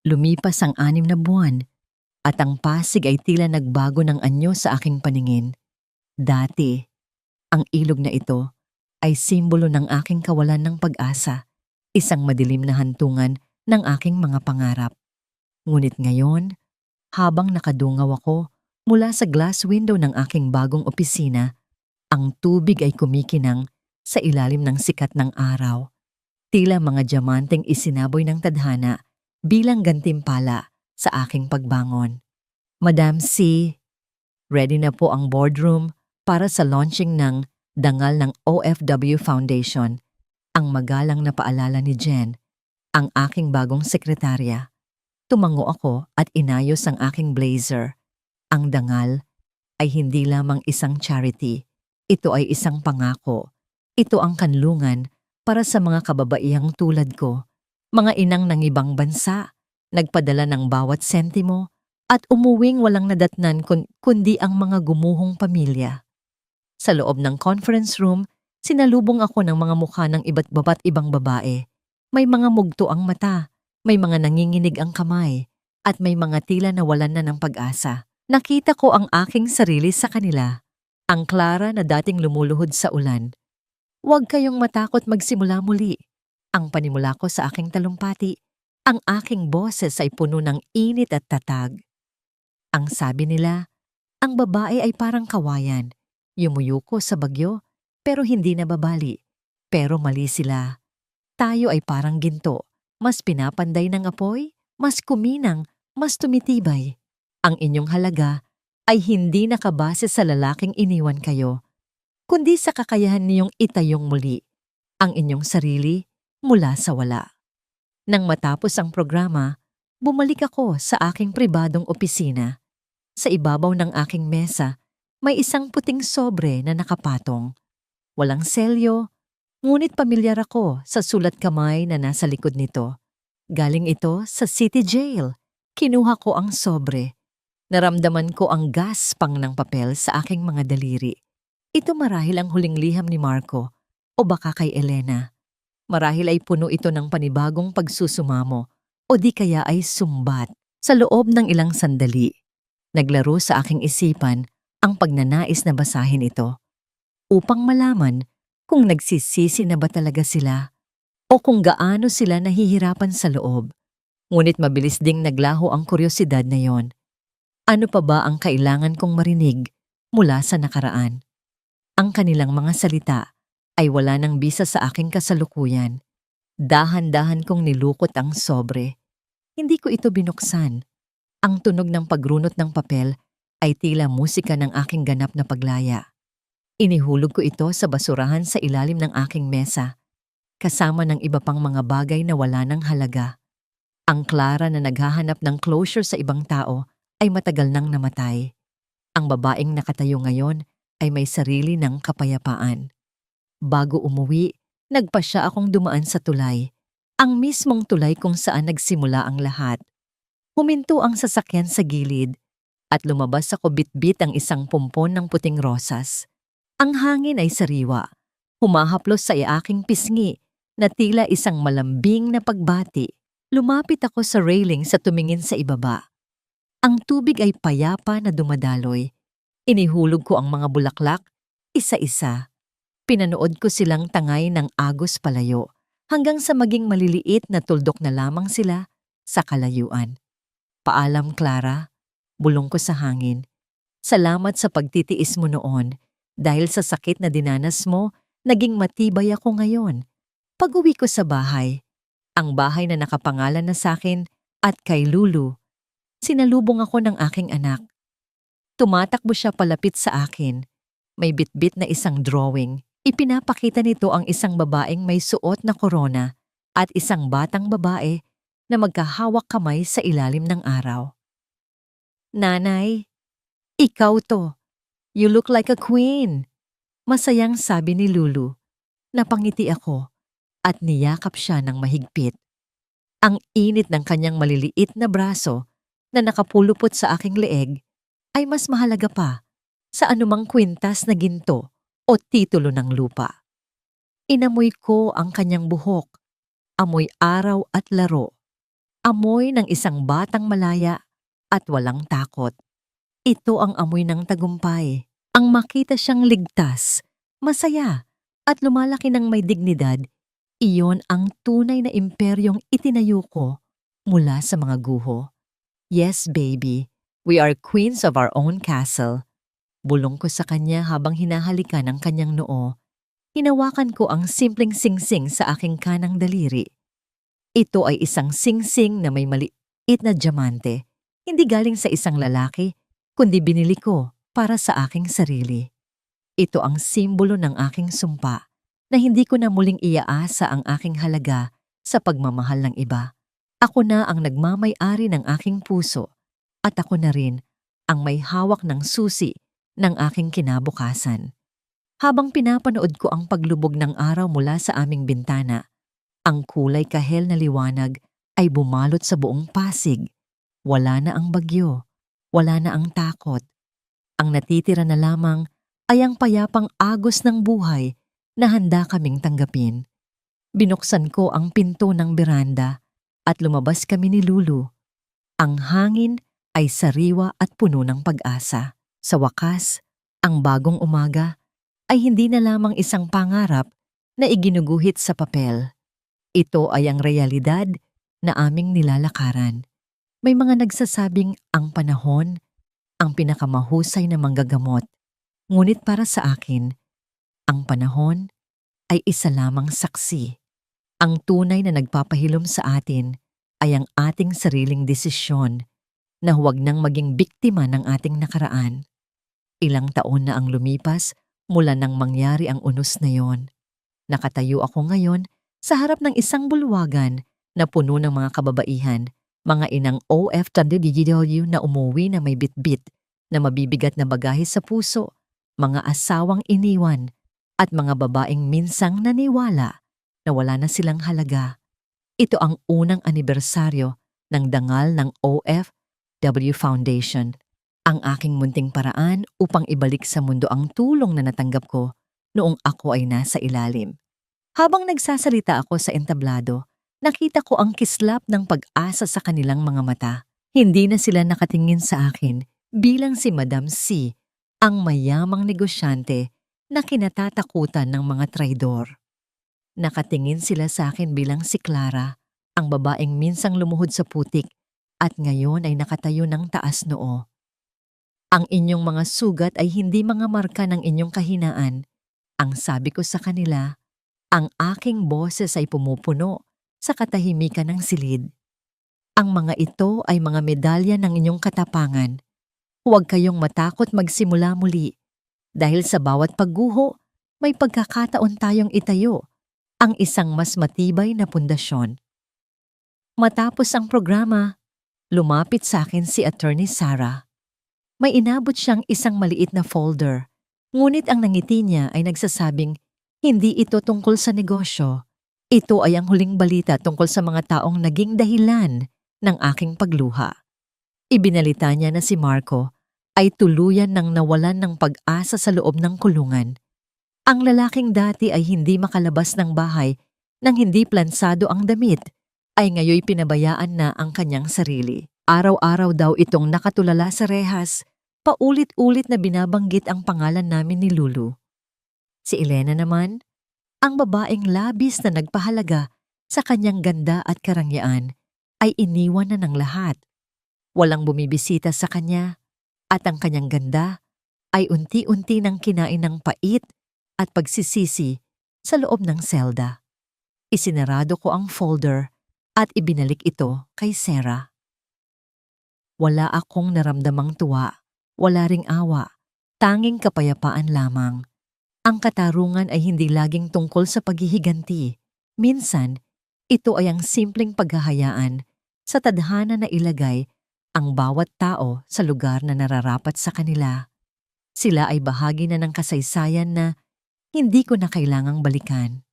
Speaker 1: Lumipas ang 6 na buwan at ang Pasig ay tila nagbago ng anyo sa aking paningin. Dati, ang ilog na ito ay simbolo ng aking kawalan ng pag-asa, isang madilim na hantungan ng aking mga pangarap. Ngunit ngayon, habang nakadungaw ako mula sa glass window ng aking bagong opisina, ang tubig ay kumikinang sa ilalim ng sikat ng araw. Tila mga diamanteng isinaboy ng tadhana bilang gantimpala sa aking pagbangon. Madam C, ready na po ang boardroom para sa launching ng dangal ng OFW Foundation. Ang magalang na paalala ni Jen, ang aking bagong sekretarya. Tumango ako at inayos ang aking blazer. Ang dangal ay hindi lamang isang charity. Ito ay isang pangako. Ito ang kanlungan para sa mga kababaihang tulad ko, mga inang ng ibang bansa, nagpadala ng bawat sentimo at umuwing walang nadatnan kundi ang mga gumuhong pamilya. Sa loob ng conference room, sinalubong ako ng mga mukha ng iba't ibang babae. May mga mugto ang mata, may mga nanginginig ang kamay, at may mga tila nawalan na ng pag-asa. Nakita ko ang aking sarili sa kanila, ang Clara na dating lumuluhod sa ulan. Huwag kayong matakot magsimula muli. Ang panimula ko sa aking talumpati, ang aking boses ay puno ng init at tatag. Ang sabi nila, ang babae ay parang kawayan. Yumuyuko sa bagyo, pero hindi nababali. Pero mali sila. Tayo ay parang ginto, mas pinapanday ng apoy, mas kuminang, mas tumitibay. Ang inyong halaga ay hindi nakabase sa lalaking iniwan kayo, kundi sa kakayahan niyong itayong muli ang inyong sarili mula sa wala. Nang matapos ang programa, bumalik ako sa aking pribadong opisina. Sa ibabaw ng aking mesa, may isang puting sobre na nakapatong. Walang selyo, ngunit pamilyar ako sa sulat kamay na nasa likod nito. Galing ito sa City Jail. Kinuha ko ang sobre. Naramdaman ko ang gaspang ng papel sa aking mga daliri. Ito marahil ang huling liham ni Marco o baka kay Elena. Marahil ay puno ito ng panibagong pagsusumamo o di kaya ay sumbat. Sa loob ng ilang sandali, naglaro sa aking isipan ang pagnanais na basahin ito upang malaman kung nagsisisi na ba talaga sila o kung gaano sila nahihirapan sa loob. Ngunit mabilis ding naglaho ang kuryosidad na yon. Ano pa ba ang kailangan kong marinig mula sa nakaraan? Ang kanilang mga salita ay wala nang bisa sa aking kasalukuyan. Dahan-dahan kong nilukot ang sobre. Hindi ko ito binuksan. Ang tunog ng pagrunot ng papel ay tila musika ng aking ganap na paglaya. Inihulog ko ito sa basurahan sa ilalim ng aking mesa, kasama ng iba pang mga bagay na wala ng halaga. Ang Clara na naghahanap ng closure sa ibang tao ay matagal nang namatay. Ang babaeng nakatayo ngayon ay may sarili ng kapayapaan. Bago umuwi, nagpasya akong dumaan sa tulay, ang mismong tulay kung saan nagsimula ang lahat. Huminto ang sasakyan sa gilid at lumabas ako bitbit ang isang pumpon ng puting rosas. Ang hangin ay sariwa, humahaplos sa aking pisngi na tila isang malambing na pagbati. Lumapit ako sa railing sa tumingin sa ibaba. Ang tubig ay payapa na dumadaloy. Inihulog ko ang mga bulaklak, isa-isa. Pinanood ko silang tangay ng agos palayo hanggang sa maging maliliit na tuldok na lamang sila sa kalayuan. Paalam, Clara, bulong ko sa hangin. Salamat sa pagtitiis mo noon. Dahil sa sakit na dinanas mo, naging matibay ako ngayon. Pag-uwi ko sa bahay, ang bahay na nakapangalan na sa akin at kay Lulu, sinalubong ako ng aking anak. Tumatakbo siya palapit sa akin. May bitbit na isang drawing. Ipinapakita nito ang isang babaeng may suot na korona at isang batang babae na magkahawak kamay sa ilalim ng araw. Nanay, ikaw to. You look like a queen. Masayang sabi ni Lulu. Napangiti ako at niyakap siya ng mahigpit. Ang init ng kanyang maliliit na braso na nakapulupot sa aking leeg ay mas mahalaga pa sa anumang kwintas na ginto o titulo ng lupa. Inamoy ko ang kanyang buhok, amoy araw at laro, amoy ng isang batang malaya at walang takot. Ito ang amoy ng tagumpay, ang makita siyang ligtas, masaya at lumalaki ng may dignidad. Iyon ang tunay na imperyong itinayo ko mula sa mga guho. Yes, baby, we are queens of our own castle. Bulong ko sa kanya habang hinahalikan ang kanyang noo. Hinawakan ko ang simpleng singsing sa aking kanang daliri. Ito ay isang singsing na may maliit na diamante. Hindi galing sa isang lalaki, kundi binili ko para sa aking sarili. Ito ang simbolo ng aking sumpa na hindi ko na muling iaasa ang aking halaga sa pagmamahal ng iba. Ako na ang nagmamay-ari ng aking puso at ako na rin ang may hawak ng susi ng aking kinabukasan. Habang pinapanood ko ang paglubog ng araw mula sa aming bintana, ang kulay kahel na liwanag ay bumalot sa buong Pasig. Wala na ang bagyo, wala na ang takot. Ang natitira na lamang ay ang payapang agos ng buhay na handa kaming tanggapin. Binuksan ko ang pinto ng beranda at lumabas kami ni Lulu. Ang hangin ay sariwa at puno ng pag-asa. Sa wakas, ang bagong umaga ay hindi na lamang isang pangarap na iginuguhit sa papel. Ito ay ang realidad na aming nilalakaran. May mga nagsasabing ang panahon ang pinakamahusay na manggagamot. Ngunit para sa akin, ang panahon ay isa lamang saksi. Ang tunay na nagpapahilom sa atin ay ang ating sariling desisyon na huwag nang maging biktima ng ating nakaraan. Ilang taon na ang lumipas mula nang mangyari ang unos na yon. Nakatayo ako ngayon sa harap ng isang bulwagan na puno ng mga kababaihan, mga inang OFW na umuwi na may bitbit na mabibigat na bagahe sa puso, mga asawang iniwan, at mga babaeng minsang naniwala na wala na silang halaga. Ito ang unang anibersaryo ng dangal ng OFW Foundation, ang aking munting paraan upang ibalik sa mundo ang tulong na natanggap ko noong ako ay nasa ilalim. Habang nagsasalita ako sa entablado, nakita ko ang kislap ng pag-asa sa kanilang mga mata. Hindi na sila nakatingin sa akin bilang si Madam C, ang mayamang negosyante na kinatatakutan ng mga traidor. Nakatingin sila sa akin bilang si Clara, ang babaeng minsang lumuhod sa putik at ngayon ay nakatayo ng taas noo. Ang inyong mga sugat ay hindi mga marka ng inyong kahinaan. Ang sabi ko sa kanila, ang aking boses ay pumupuno sa katahimikan ng silid. Ang mga ito ay mga medalya ng inyong katapangan. Huwag kayong matakot magsimula muli. Dahil sa bawat pagguho, may pagkakataon tayong itayo ang isang mas matibay na pundasyon. Matapos ang programa, lumapit sa akin si Attorney Sarah. May inabot siyang isang maliit na folder, ngunit ang nangiti niya ay nagsasabing, hindi ito tungkol sa negosyo. Ito ay ang huling balita tungkol sa mga taong naging dahilan ng aking pagluha. Ibinalita niya na si Marco ay tuluyan ng nawalan ng pag-asa sa loob ng kulungan. Ang lalaking dati ay hindi makalabas ng bahay nang hindi plansado ang damit, ay ngayoy pinabayaan na ang kanyang sarili. Araw-araw daw itong nakatulala sa rehas, paulit-ulit na binabanggit ang pangalan namin ni Lulu. Si Elena naman, ang babaeng labis na nagpahalaga sa kanyang ganda at karangyaan, ay iniwan na ng lahat. Walang bumibisita sa kanya at ang kanyang ganda ay unti-unti nang kinain ng pait at pagsisisi sa loob ng selda. Isinarado ko ang folder at ibinalik ito kay Sarah. Wala akong naramdamang tuwa, wala ring awa, tanging kapayapaan lamang. Ang katarungan ay hindi laging tungkol sa paghihiganti. Minsan, ito ay ang simpleng paghahayaan sa tadhana na ilagay ang bawat tao sa lugar na nararapat sa kanila. Sila ay bahagi na ng kasaysayan na hindi ko na kailangang balikan.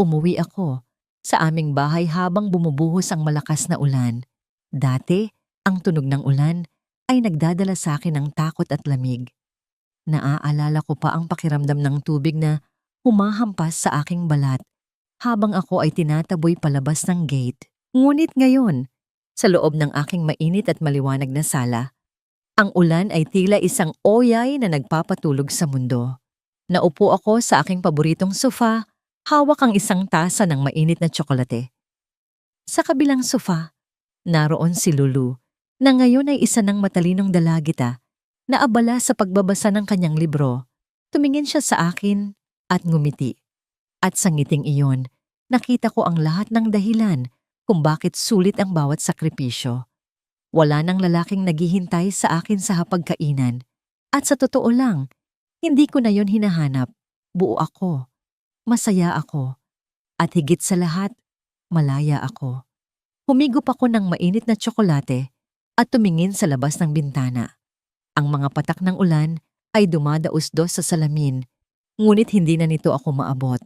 Speaker 1: Umuwi ako sa aming bahay habang bumubuhos ang malakas na ulan. Dati, ang tunog ng ulan ay nagdadala sa akin ng takot at lamig. Naaalala ko pa ang pakiramdam ng tubig na humahampas sa aking balat habang ako ay tinataboy palabas ng gate. Ngunit ngayon, sa loob ng aking mainit at maliwanag na sala, ang ulan ay tila isang oyay na nagpapatulog sa mundo. Naupo ako sa aking paboritong sofa, hawak ang isang tasa ng mainit na tsokolate. Sa kabilang sofa, naroon si Lulu, na ngayon ay isa ng matalinong dalagita na abala sa pagbabasa ng kanyang libro. Tumingin siya sa akin at ngumiti. At sa ngiting iyon, nakita ko ang lahat ng dahilan kung bakit sulit ang bawat sakripisyo. Wala nang lalaking naghihintay sa akin sa hapagkainan. At sa totoo lang, hindi ko na yon hinahanap. Buo ako. Masaya ako. At higit sa lahat, malaya ako. Humigop ako ng mainit na tsokolate at tumingin sa labas ng bintana. Ang mga patak ng ulan ay dumadausdos sa salamin, ngunit hindi na nito ako maabot.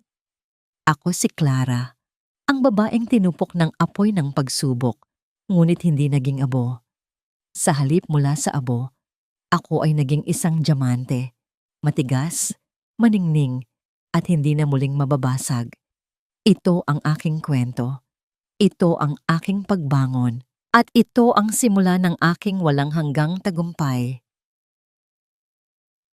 Speaker 1: Ako si Clara, ang babaeng tinupok ng apoy ng pagsubok, ngunit hindi naging abo. Sa halip mula sa abo, ako ay naging isang diamante. Matigas, maningning, at hindi na muling mababasag. Ito ang aking kwento. Ito ang aking pagbangon. At ito ang simula ng aking walang hanggang tagumpay.